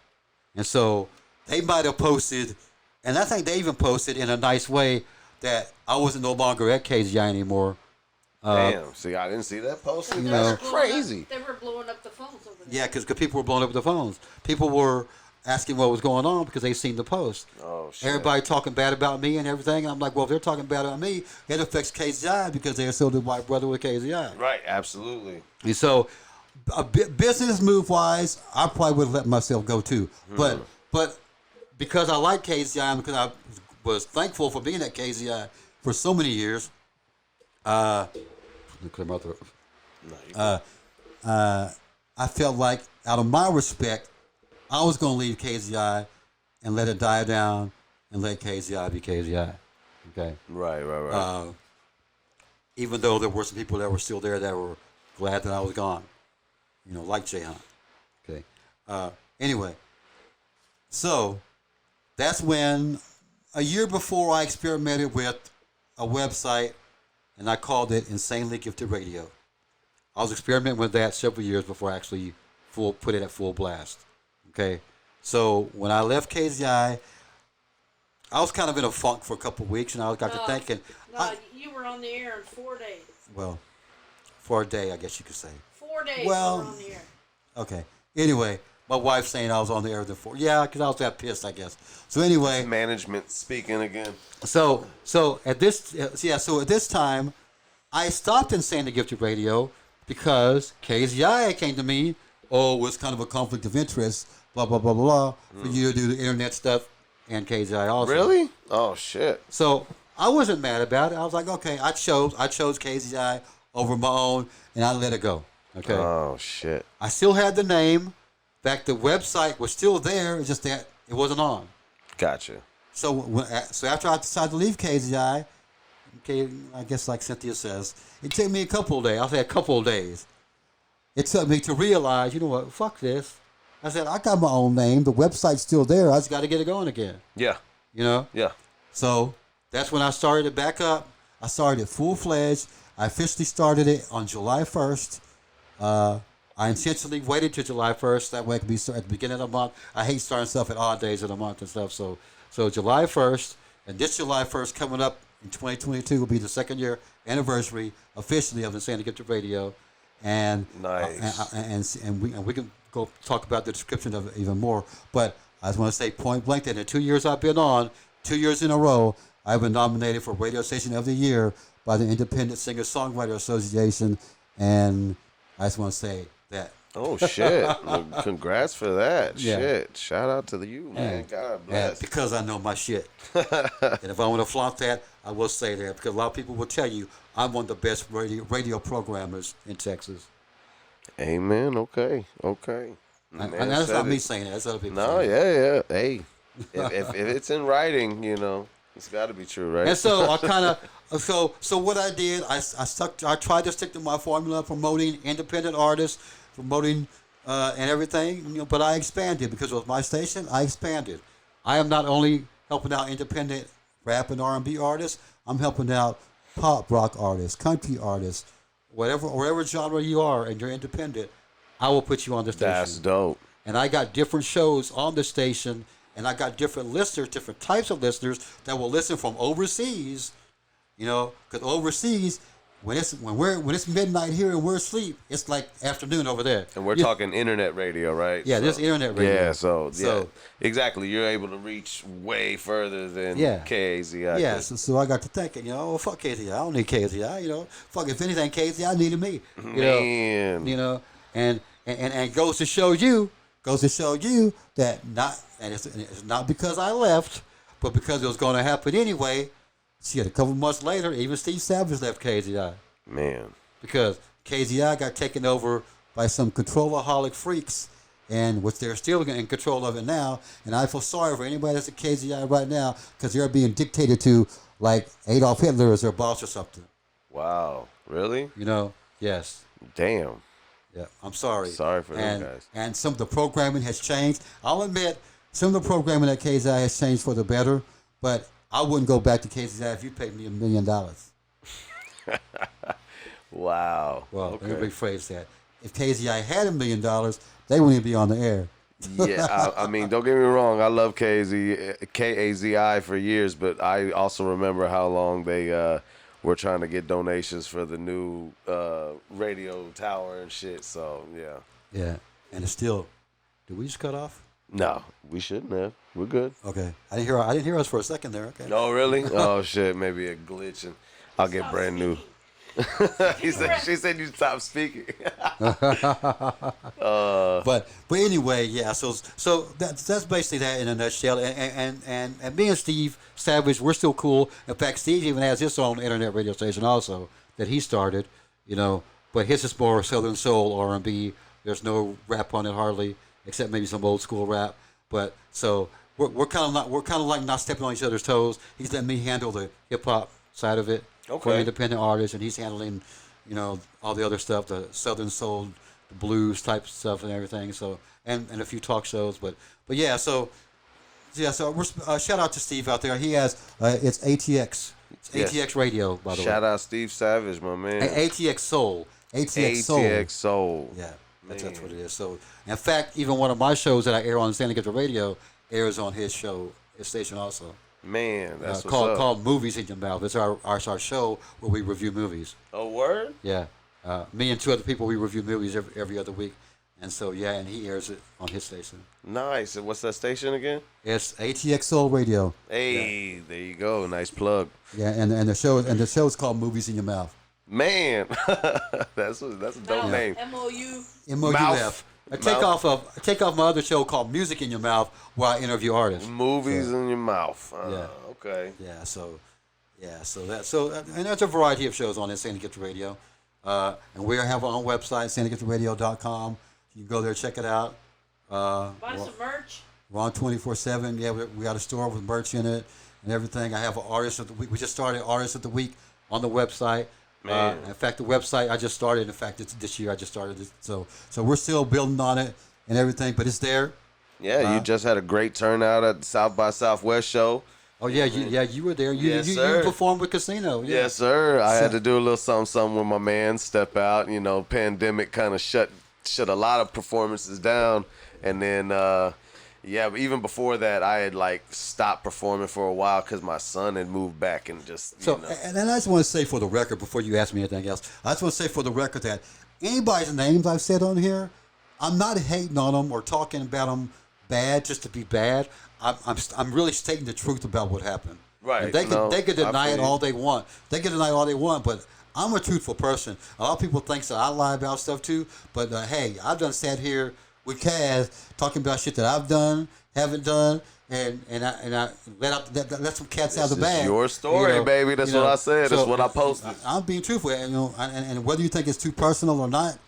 And so they might have posted. And I think they even posted in a nice way that I wasn't no longer at KZI anymore. Damn. See, I didn't see that posting. That's crazy. They were blowing up the phones over there. Yeah, because people were blowing up the phones. People were asking what was going on because they seen the post. Oh, shit. Everybody talking bad about me and everything. I'm like, well, if they're talking bad about me, it affects KZI because they're still the White Brutha with KZI. Right, absolutely. And so, business move-wise, I probably would have let myself go too. But because I like KZI and because I was thankful for being at KZI for so many years, I felt like out of my respect, I was going to leave KZI and let it die down and let KZI be KZI. Okay? Right. Even though there were some people that were still there that were glad that I was gone. You know, like Jay Hunt. Okay? Anyway, so that's when, a year before, I experimented with a website, and I called it Insanely Gifted Radio. I was experimenting with that several years before I actually put it at full blast. Okay? So when I left KZI, I was kind of in a funk for a couple of weeks, and I got to thinking. No, you were on the air in 4 days. Well, for a day, I guess you could say. 4 days Well, you were on the air. Okay. Anyway, my wife saying I was on the air before. Yeah, because I was that pissed, I guess. So anyway. Management speaking again. So at this time, I stopped Insanely Gifted Radio because KZI came to me. Oh, it was kind of a conflict of interest. Blah blah blah blah. For you to do the internet stuff and KZI also. Really? Oh shit. So I wasn't mad about it. I was like, okay, I chose KZI over my own, and I let it go. Okay. Oh shit. I still had the name. In fact, the website was still there. It's just that it wasn't on. Gotcha. So after I decided to leave KZI, okay, I guess like Cynthia says, it took me a couple of days. I'll say a couple of days. It took me to realize, you know what, fuck this. I said, I got my own name. The website's still there. I just got to get it going again. Yeah. You know? Yeah. So that's when I started it back up. I started it full-fledged. I officially started it on July 1st. I intentionally waited till July 1st. That way it could be at the beginning of the month. I hate starting stuff at odd days of the month and stuff. So July 1st, and this July 1st coming up in 2022 will be the second year anniversary officially of Insanely Gifted Radio. And nice. And we can go talk about the description of it even more. But I just want to say point blank that in the 2 years I've been on, 2 years in a row, I've been nominated for Radio Station of the Year by the Independent Singer-Songwriter Association. And I just want to say that. Oh, shit. Well, congrats for that. Yeah. Shit. Shout out to you, man. God bless. Because I know my shit. And if I want to flaunt that, I will say that. Because a lot of people will tell you I'm one of the best radio programmers in Texas. Amen. Okay. And that's not me saying that. That's other people No, saying that. yeah. Hey, if it's in writing, you know, it's got to be true, right? And so I kind of, so what I did, I tried to stick to my formula, promoting independent artists, promoting and everything, you know, but I expanded because it was my station. I expanded. I am not only helping out independent rap and R&B artists. I'm helping out pop rock artists, country artists, whatever genre you are, and you're independent. I will put you on the station. That's dope. And I got different shows on the station, and I got different listeners, different types of listeners that will listen from overseas. You know, because overseas, when it's midnight here and we're asleep, it's like afternoon over there. And we're talking internet radio, right? Yeah, this internet radio. Yeah, so exactly. You're able to reach way further than KAZI. Yeah, so I got to thinking, you know, well, fuck KAZI. I don't need KAZI. You know, fuck, if anything, KAZI needed me. Man. You know, and goes to show you that it's not because I left, but because it was going to happen anyway. Shit, a couple months later, even Steve Savage left KAZI. Man. Because KZI got taken over by some controlaholic freaks, and which they're still in control of it now. And I feel sorry for anybody that's at KZI right now because they're being dictated to like Adolf Hitler as their boss or something. Wow. Really? You know? Yes. Damn. Yeah. I'm sorry. Sorry for them guys. And some of the programming has changed. I'll admit some of the programming at KZI has changed for the better, but I wouldn't go back to KZI if you paid me $1 million. Wow. Well, okay. let me rephrase that. If KZI had $1 million, they wouldn't even be on the air. Yeah, I mean, don't get me wrong. I love KAZI for years, but I also remember how long they were trying to get donations for the new radio tower and shit. So yeah. Yeah, and it's still. Did we just cut off? No, we shouldn't have. We're good. Okay, I didn't hear us for a second there. Okay. Oh really? Oh shit, maybe a glitch, and I'll get brand new. She said you stopped speaking. But anyway, yeah. So that's basically that in a nutshell. And me and Steve Savage, we're still cool. In fact, Steve even has his own internet radio station also that he started. You know, but his is more Southern soul R&B. There's no rap on it hardly, except maybe some old school rap. But so we're kind of like not stepping on each other's toes. He's letting me handle the hip hop side of it. For independent artists, and he's handling, you know, all the other stuff, the Southern soul, the blues type stuff, and everything. So, and a few talk shows, but yeah. So we're shout out to Steve out there. He has it's ATX, ATX Radio, by the way. Shout out Steve Savage, my man. ATX Soul, ATX Soul. Yeah, that's what it is. So, in fact, even one of my shows that I air on San Diego Radio airs on his station also. Man, that's called Movies in Your Mouth. It's our show where we review movies. Oh, word? Yeah. Me and two other people, we review movies every other week. And so, yeah, and he airs it on his station. Nice. And what's that station again? It's ATX Soul Radio. Hey, There you go. Nice plug. Yeah, and the show is called Movies in Your Mouth. Man, that's a dope name. MOUF. I take off my other show called Music in Your Mouth where I interview artists. Movies in your mouth. Yeah. Okay. Yeah. So and there's a variety of shows on this San Diego Radio, and we have our own website, sandiegotaradio.com. You can go there, check it out. Buy some merch. We're on 24/7. Yeah, we got a store with merch in it and everything. I have an artist of the week. We just started Artist of the Week on the website. In fact, the website I just started. In fact, it's this year I just started it. So we're still building on it and everything, but it's there. Yeah, you just had a great turnout at the South by Southwest show. Oh yeah, you were there. You performed with Casino. Yeah. Yes, sir. I had to do a little something with my man. Step out. You know, pandemic kind of shut a lot of performances down, and then. Yeah, but even before that, I had like stopped performing for a while because my son had moved back and just. And I just want to say for the record, before you ask me anything else, I just want to say for the record that anybody's names I've said on here, I'm not hating on them or talking about them bad just to be bad. I'm really stating the truth about what happened. Right. And they could deny it all they want. They can deny all they want, but I'm a truthful person. A lot of people think that I lie about stuff too, but hey, I've done sat here with Kaz talking about shit that I've done, haven't done, and I let some cats out of the bag. This is your story, baby. That's what I said. That's what I posted. I'm being truthful, and whether you think it's too personal or not,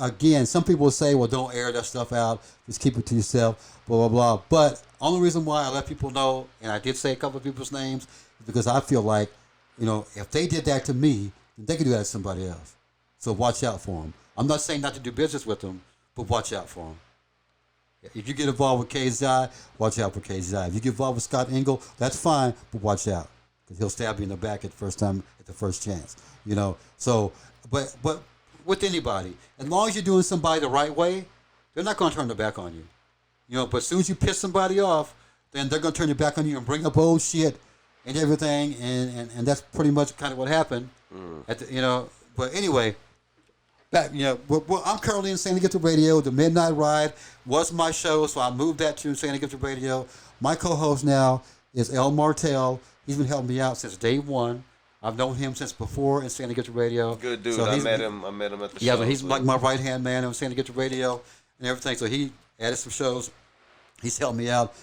again, some people say, well, don't air that stuff out. Just keep it to yourself, blah, blah, blah. But only reason why I let people know, and I did say a couple of people's names, is because I feel like, if they did that to me, then they could do that to somebody else. So watch out for them. I'm not saying not to do business with them, but watch out for them. If you get involved with KAZI, watch out for KAZI. If you get involved with Scott Engel, that's fine, but watch out. Because he'll stab you in the back at the first chance. So, but with anybody, as long as you're doing somebody the right way, they're not going to turn their back on you. But as soon as you piss somebody off, then they're going to turn their back on you and bring up old shit and everything, and that's pretty much kind of what happened. But anyway, I'm currently in San Diego Radio. The Midnight Ride was my show, so I moved that to San Diego Radio. My co-host now is El Martel. He's been helping me out since day one. I've known him since before in San Diego Radio. Good dude. So I met him at the show. Yeah, but he's like my right-hand man on San Diego Radio and everything. So he added some shows. He's helped me out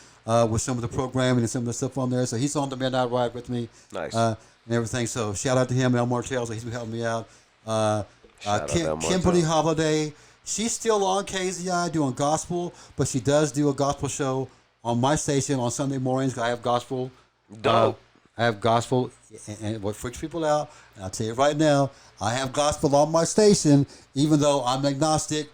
with some of the programming and some of the stuff on there. So he's on the Midnight Ride with me. Nice. And everything. So shout out to him, El Martel. So he's been helping me out. Shout out that one Kimberly time. Holiday. She's still on KZI doing gospel, but she does do a gospel show on my station on Sunday mornings. I have gospel. Dope. I have gospel, and what freaks people out, and I'll tell you right now, I have gospel on my station, even though I'm agnostic.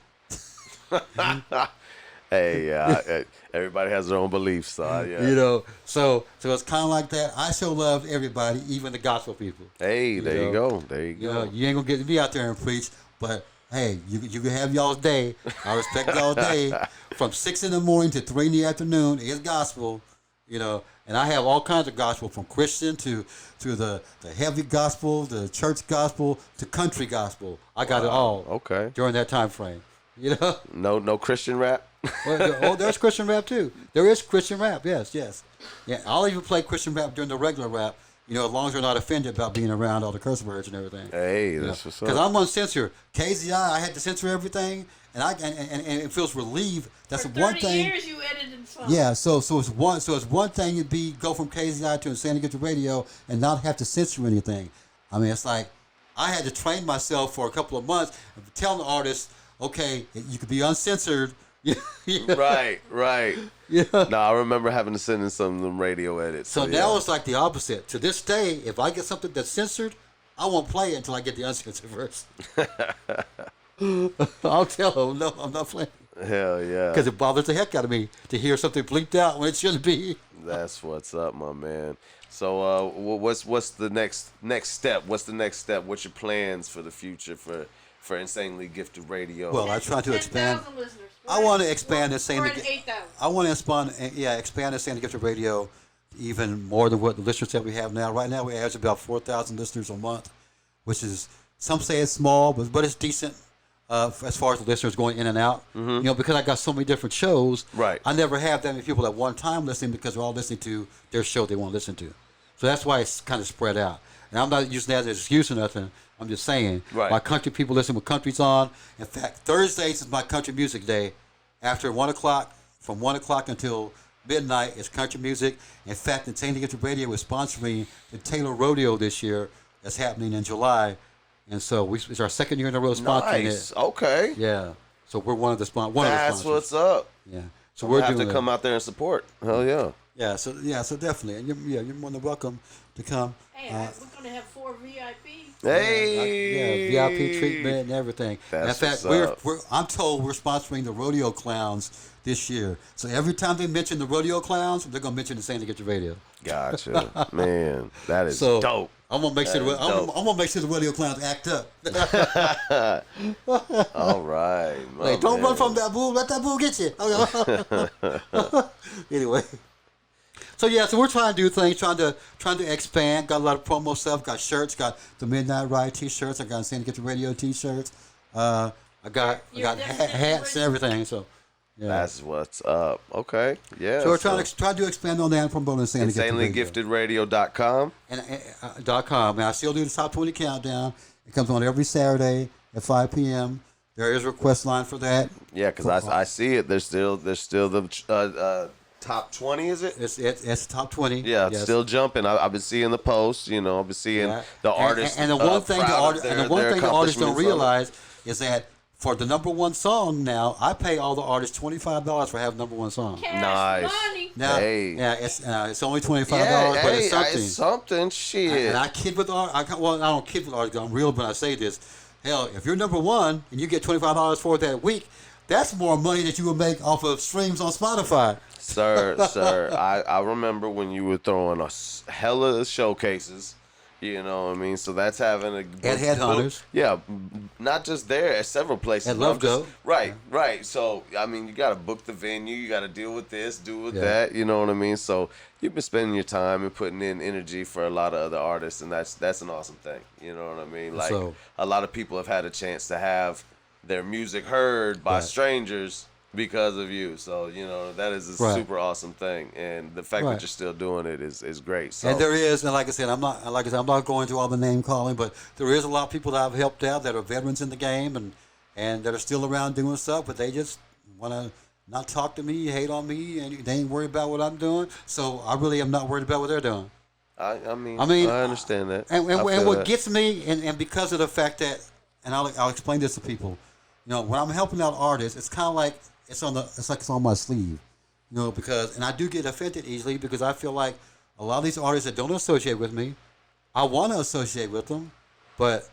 Hey, everybody has their own beliefs, so yeah. You know, so it's kind of like that. I show love to everybody, even the gospel people. Hey, there you know? go. There you You know, go. you ain't gonna get me out there and preach, but hey, you can have y'all's day. I respect y'all's day. From 6 in the morning to 3 in the afternoon is gospel. You know, and I have all kinds of gospel, from Christian to the heavy gospel, the church gospel to country gospel. I got it all. Okay. During that time frame. You know. No Christian rap. Oh, there's Christian rap too. There is Christian rap. Yes. Yeah, I'll even play Christian rap during the regular rap. You know, as long as they're not offended about being around all the curse words and everything. Hey, that's what's up. Because I'm uncensored. KZI, I had to censor everything, and it feels relieved. That's For one 30 thing. years you edited songs. Yeah, so it's one thing to go from KZI to Insanity Get Your Radio and not have to censor anything. I mean, it's like I had to train myself for a couple of months, telling the artists, okay, you could be uncensored. Right. Yeah. No, I remember having to send in some of them radio edits. So yeah. now it's like the opposite. To this day, if I get something that's censored, I won't play it until I get the uncensored verse. I'll tell them, no, I'm not playing. Hell yeah. Because it bothers the heck out of me to hear something bleeped out when it shouldn't be. That's what's up, my man. So, what's the next step? What's the next step? What's your plans for the future for Insanely Gifted Radio? Well, I try to expand. 10,000 listeners. I want to expand this We're Insanity. at 8,000. I want to expand Insanity Gifted Radio even more than what the listeners that we have now. Right now, we average about 4,000 listeners a month, which is, some say it's small, but it's decent. As far as the listeners going in and out, you know, because I got so many different shows, Right. I never have that many people at one time listening because they're all listening to their show they want to listen to. So that's why it's kind of spread out. And I'm not using that as an excuse or nothing. I'm just saying, Right. my country people listen with country's on. In fact, Thursdays is my country music day. After 1 o'clock, from 1 o'clock until midnight, is country music. In fact, Insanity Get Your Radio is sponsoring the Taylor Rodeo this year. That's happening in July. And so it's our second year in a row sponsoring Nice. it. Okay. Yeah. So we're one of the sponsors. That's what's up. Yeah. So We'll we're have doing to come out there and support. Hell yeah. Yeah. So definitely, and you're more than welcome to come. Hey, we're going to have 4 VIP. Hey. Yeah, VIP treatment and everything. That's In fact, what's up. I'm told we're sponsoring the rodeo clowns this year. So every time they mention the rodeo clowns, they're gonna mention the Saint to Get Your Radio. Gotcha. Man, that is So dope. I'm gonna make sure That is I'm dope. gonna make sure the rodeo clowns act up. All right. my Like, don't man. run from that bull. Let that bull get you. Anyway. So yeah, so we're trying to do things, trying to expand. Got a lot of promo stuff. Got shirts. Got the Midnight Ride T-shirts. I got Insanity Get the Radio T-shirts. I got hats and everything. So yeah. That's what's up. Okay. Yeah. So we're trying to expand on that and promote Insanity Get the Radio. InsanelyGiftedRadio.com. And .com. And I still do the top 20 countdown. It comes on every Saturday at 5 p.m. There is a request line for that. Yeah, because I see it. There's still the top 20, is it? It's top 20. Yeah, it's yes. still jumping. I've been seeing the posts. You know, I've been seeing the artists. And the one thing the proud of artists don't accomplishments on it. realize is that for the number one song now, I pay all the artists $25 for having number one song. Cash Nice. money. Now, Hey. yeah, it's only $25, Yeah, but hey, it's something. It's something. Shit. And I kid with artists. Well, I don't kid with artists. I'm real when I say this. Hell, if you're number one and you get $25 for it that week, that's more money that you would make off of streams on Spotify. Sir, I remember when you were throwing a hella showcases. You know what I mean? So that's having a At Headhunters. Yeah, not just there, at several places. At Love Go. Right. So, I mean, you got to book the venue. You got to deal with this, do with Yeah. that. You know what I mean? So you've been spending your time and putting in energy for a lot of other artists, and that's an awesome thing. You know what I mean? Like, So- a lot of people have had a chance to have their music heard by Right. strangers because of you. So, you know, that is a Right. super awesome thing. And the fact Right. that you're still doing it is great. So And there is, and like I said, I'm not going to all the name calling, but there is a lot of people that I've helped out that are veterans in the game and that are still around doing stuff, but they just want to not talk to me, hate on me, and they ain't worried about what I'm doing. So I really am not worried about what they're doing. I mean, I mean, I understand that. And I feel what that. gets me, and because of the fact that and I'll explain this to people. When I'm helping out artists, it's kind of like it's on my sleeve. Because and I do get offended easily because I feel like a lot of these artists that don't associate with me, I want to associate with them, but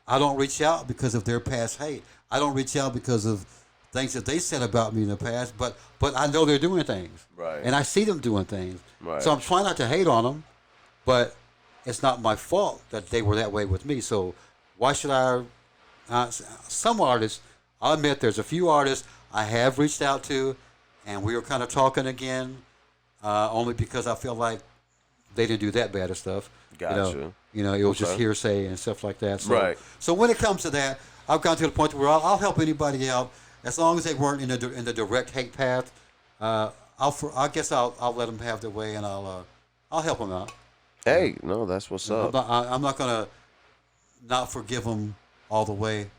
I don't reach out because of their past hate. I don't reach out because of things that they said about me in the past, but I know they're doing things. Right. And I see them doing things. Right. So I'm trying not to hate on them, but it's not my fault that they were that way with me. So why should I? Some artists, I'll admit there's a few artists I have reached out to, and we were kind of talking again, only because I feel like they didn't do that bad of stuff. Gotcha. It was just hearsay and stuff like that. So, Right. So when it comes to that, I've gotten to the point where I'll help anybody out as long as they weren't in the direct hate path. I guess I'll let them have their way, and I'll help them out. Hey, no, that's what's up. I'm not gonna not forgive them all the way,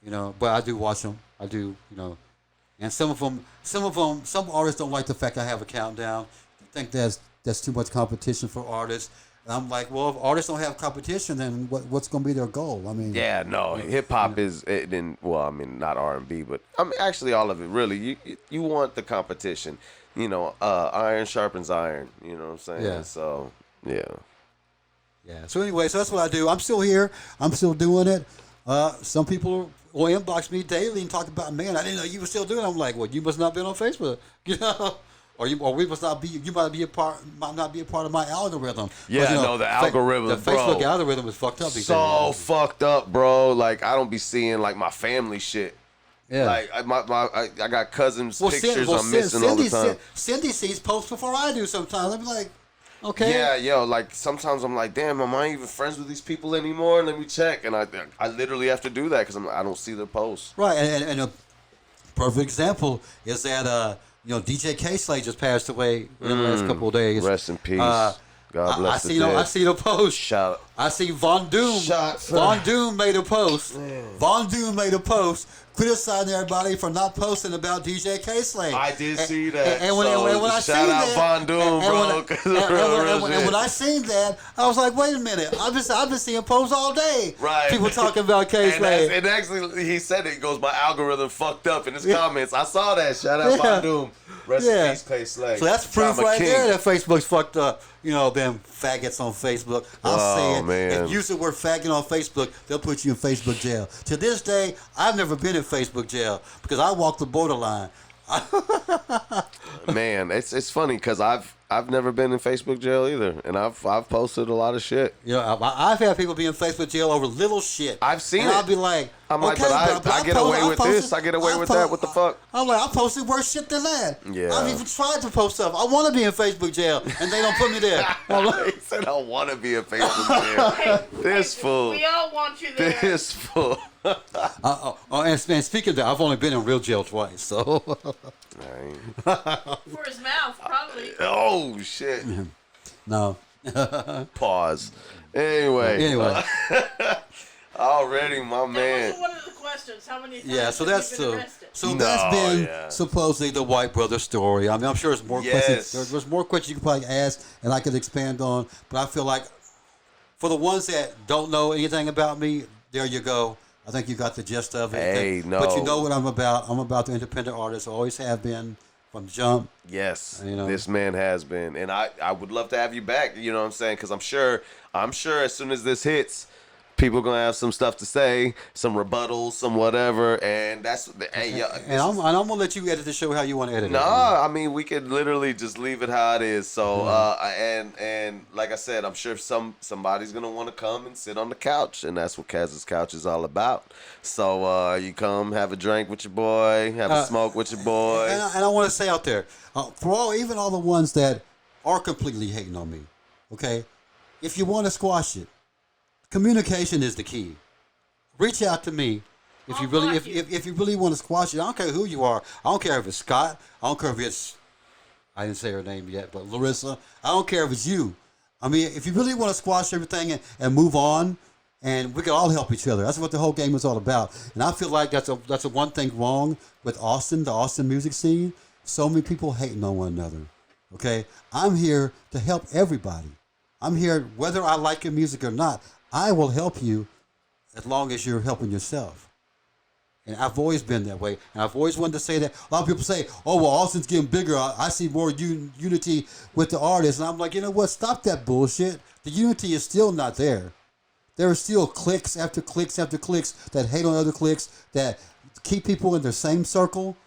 but I do watch them. I do, and some artists don't like the fact I have a countdown. I think that's too much competition for artists. And I'm like, well, if artists don't have competition, then what's going to be their goal? I mean, Yeah, no, hip hop is not R&B, but I mean actually all of it. Really, you want the competition. Iron sharpens iron. You know what I'm saying? Yeah. So yeah. Yeah. So anyway, so that's what I do. I'm still here. I'm still doing it. Some people will inbox me daily and talk about, man, I didn't know you were still doing it. I'm like, well, you must not been on Facebook, or we must not be. You might not be a part of my algorithm. Yeah, no, the algorithm, the Facebook algorithm is fucked up. So fucked up, bro. Like I don't be seeing like my family shit. Yeah. Like I got cousins' pictures I'm missing all the time. Cindy sees posts before I do sometimes. I'm like, okay. Yeah, yo, like sometimes I'm like, damn, am I even friends with these people anymore? Let me check, and I literally have to do that because I don't see their posts. Right, and a perfect example is that DJ K-Slay just passed away in the last couple of days. Rest in peace. God bless the dead. I see the post. Shout. I see Von Doom. Von Doom made a post. Von Doom made a post criticizing everybody for not posting about DJ K-Slay. I did see that. And when I shout seen out that, Von Doom, bro. And when I seen that, I was like, wait a minute. I've been seeing posts all day. Right. People talking about K-Slay. And actually, he said it. He goes, my algorithm fucked up in his comments. I saw that. Shout out Von Doom. Rest in peace, K-Slay. So that's proof right there that Facebook's fucked up. Them faggots on Facebook. I'll say it. Man. If you use the word faggot on Facebook, they'll put you in Facebook jail. To this day, I've never been in Facebook jail because I walk the borderline. Man, it's funny because I've never been in Facebook jail either, and I've posted a lot of shit. I've had people be in Facebook jail over little shit. I've seen it. I'll be like, I'm like, but I get away with this. I get away with that. What the fuck? I'm like, I posted worse shit than that. Yeah. I've even tried to post stuff. I want to be in Facebook jail, and they don't put me there. He said, I want to be in Facebook jail. This fool. We all want you there. This fool. And speaking of that, I've only been in real jail twice, so. For his mouth, probably. Oh, shit. No. Pause. Anyway. Already, my man. That wasn't one of the questions. How many times so have that's you been arrested? that's been supposedly the White Brutha story. I mean, I'm sure there's more questions. There's more questions you could probably ask, and I could expand on. But I feel like for the ones that don't know anything about me, there you go. I think you got the gist of it. Hey, no. But you know what I'm about. I'm about the independent artist. Always have been from jump. Yes, this man has been. And I would love to have you back, you know what I'm saying? Because I'm sure as soon as this hits, people are going to have some stuff to say, some rebuttals, some whatever. And that's, and I'm going to let you edit the show how you want to edit it. I mean, we could literally just leave it how it is. So, and like I said, I'm sure somebody's going to want to come and sit on the couch. And that's what KAZI's Couch is all about. So, you come, have a drink with your boy, have a smoke with your boy. And I want to say out there, for even all the ones that are completely hating on me, okay, if you want to squash it, communication is the key. Reach out to me if you really if you really want to squash it. I don't care who you are. I don't care if it's Scott. I don't care if it's I didn't say her name yet, but Larissa. I don't care if it's you. I mean, if you really want to squash everything and move on, and we can all help each other. That's what the whole game is all about. And I feel like that's a one thing wrong with Austin, the Austin music scene. So many people hating on one another. Okay, I'm here to help everybody. I'm here whether I like your music or not. I will help you as long as you're helping yourself. And I've always been that way. And I've always wanted to say that. A lot of people say, oh, well, Austin's getting bigger. I see more unity with the artists. And I'm like, you know what? Stop that bullshit. The unity is still not there. There are still cliques after cliques after cliques that hate on other cliques, that keep people in their same circle.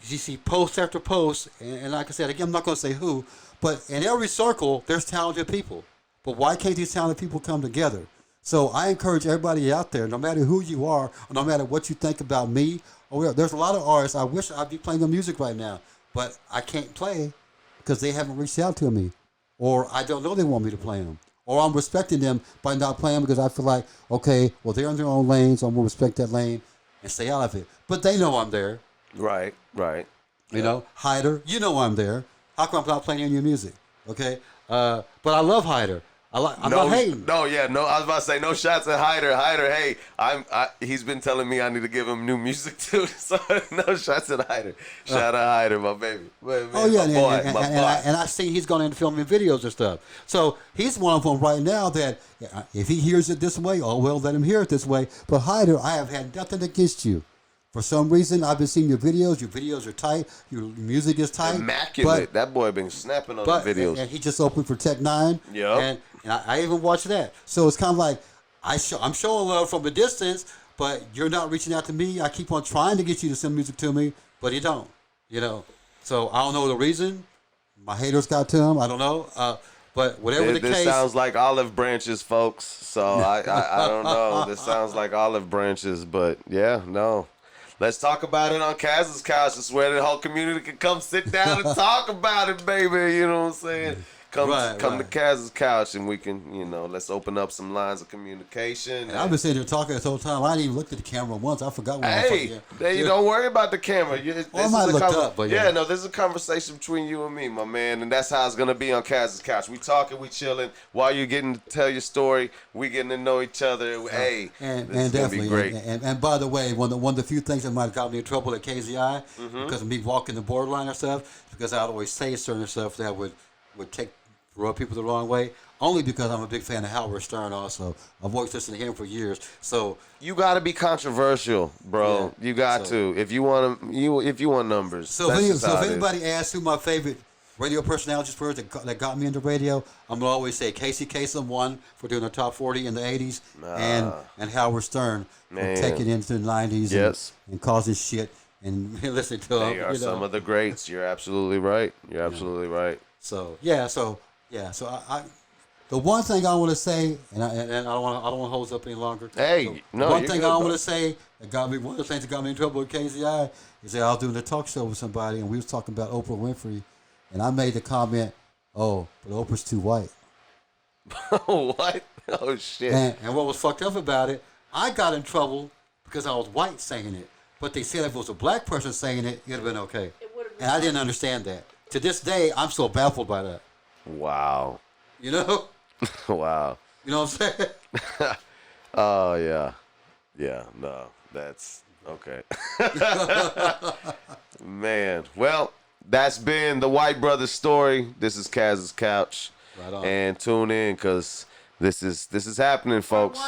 You see post after post. And like I said, again, I'm not going to say who, but in every circle, there's talented people. But why can't these talented people come together? So I encourage everybody out there, no matter who you are, or no matter what you think about me, there's a lot of artists. I wish I'd be playing their music right now, but I can't play because they haven't reached out to me, or I don't know they want me to play them, or I'm respecting them by not playing because I feel like, okay, well, they're in their own lane, so I'm going to respect that lane and stay out of it. But they know I'm there. Right. You know, Hyder, you know I'm there. How come I'm not playing any of your music? Okay? But I love Hyder. I'm not hating. I was about to say no shots at Hyder. Hyder, hey, he's been telling me I need to give him new music too. So no shots at Hyder. Shout out Hyder, my baby. Man, oh yeah, my boy. And I see he's going into filming videos and stuff. So he's one of them right now that if he hears it this way, oh well, let him hear it this way. But Hyder, I have had nothing against you. For some reason, I've been seeing your videos. Your videos are tight. Your music is tight. Immaculate. That boy been snapping on the videos. And he just opened for Tech 9. Yeah. And I even watched that. So it's kind of like I'm showing love from a distance, but you're not reaching out to me. I keep on trying to get you to send music to me, but you don't. You know. So I don't know the reason. My haters got to him. I don't know. But whatever the case. This sounds like olive branches, folks. So I don't know. This sounds like olive branches, but yeah, no. Let's talk about it on KAZI's couch. It's where the whole community can come sit down and talk about it, baby. You know what I'm saying? Come to KAZI's couch and we can, let's open up some lines of communication. And I've been sitting here talking this whole time. I didn't even look at the camera once. I forgot what I was talking. Don't worry about the camera. I might have looked up, but this is a conversation between you and me, my man, and that's how it's gonna be on KAZI's couch. We talking, we chilling. While you getting to tell your story, we getting to know each other. This is gonna be great. And by the way, one of the few things that might have got me in trouble at KZI because of me walking the borderline or stuff, because I'd always say certain stuff that would rub people the wrong way, only because I'm a big fan of Howard Stern also. I've always listened to him for years. So you got to be controversial, bro. You got to. If you want numbers. So if anybody asks who my favorite radio personalities were that got me into radio, I'm going to always say Casey Kasem won for doing the top 40 in the 80s, and Howard Stern for taking it into the 90s and causing shit and listening to them. They are some of the greats. You're absolutely right. So I the one thing I want to say, and I don't want to hold this up any longer. One thing I want to say one of the things that got me in trouble with KZI is that I was doing a talk show with somebody and we was talking about Oprah Winfrey, and I made the comment, "Oh, but Oprah's too white." What? Oh shit! And what was fucked up about it, I got in trouble because I was white saying it, but they said if it was a black person saying it, it'd have been okay. It would have been. And I didn't understand that. To this day, I'm still baffled by that. Wow. You know? Wow. You know what I'm saying? Oh, yeah. Yeah, no. That's okay. Man. Well, that's been the White Brutha Story. This is KAZI's couch. Right on. And tune in because this is happening, folks.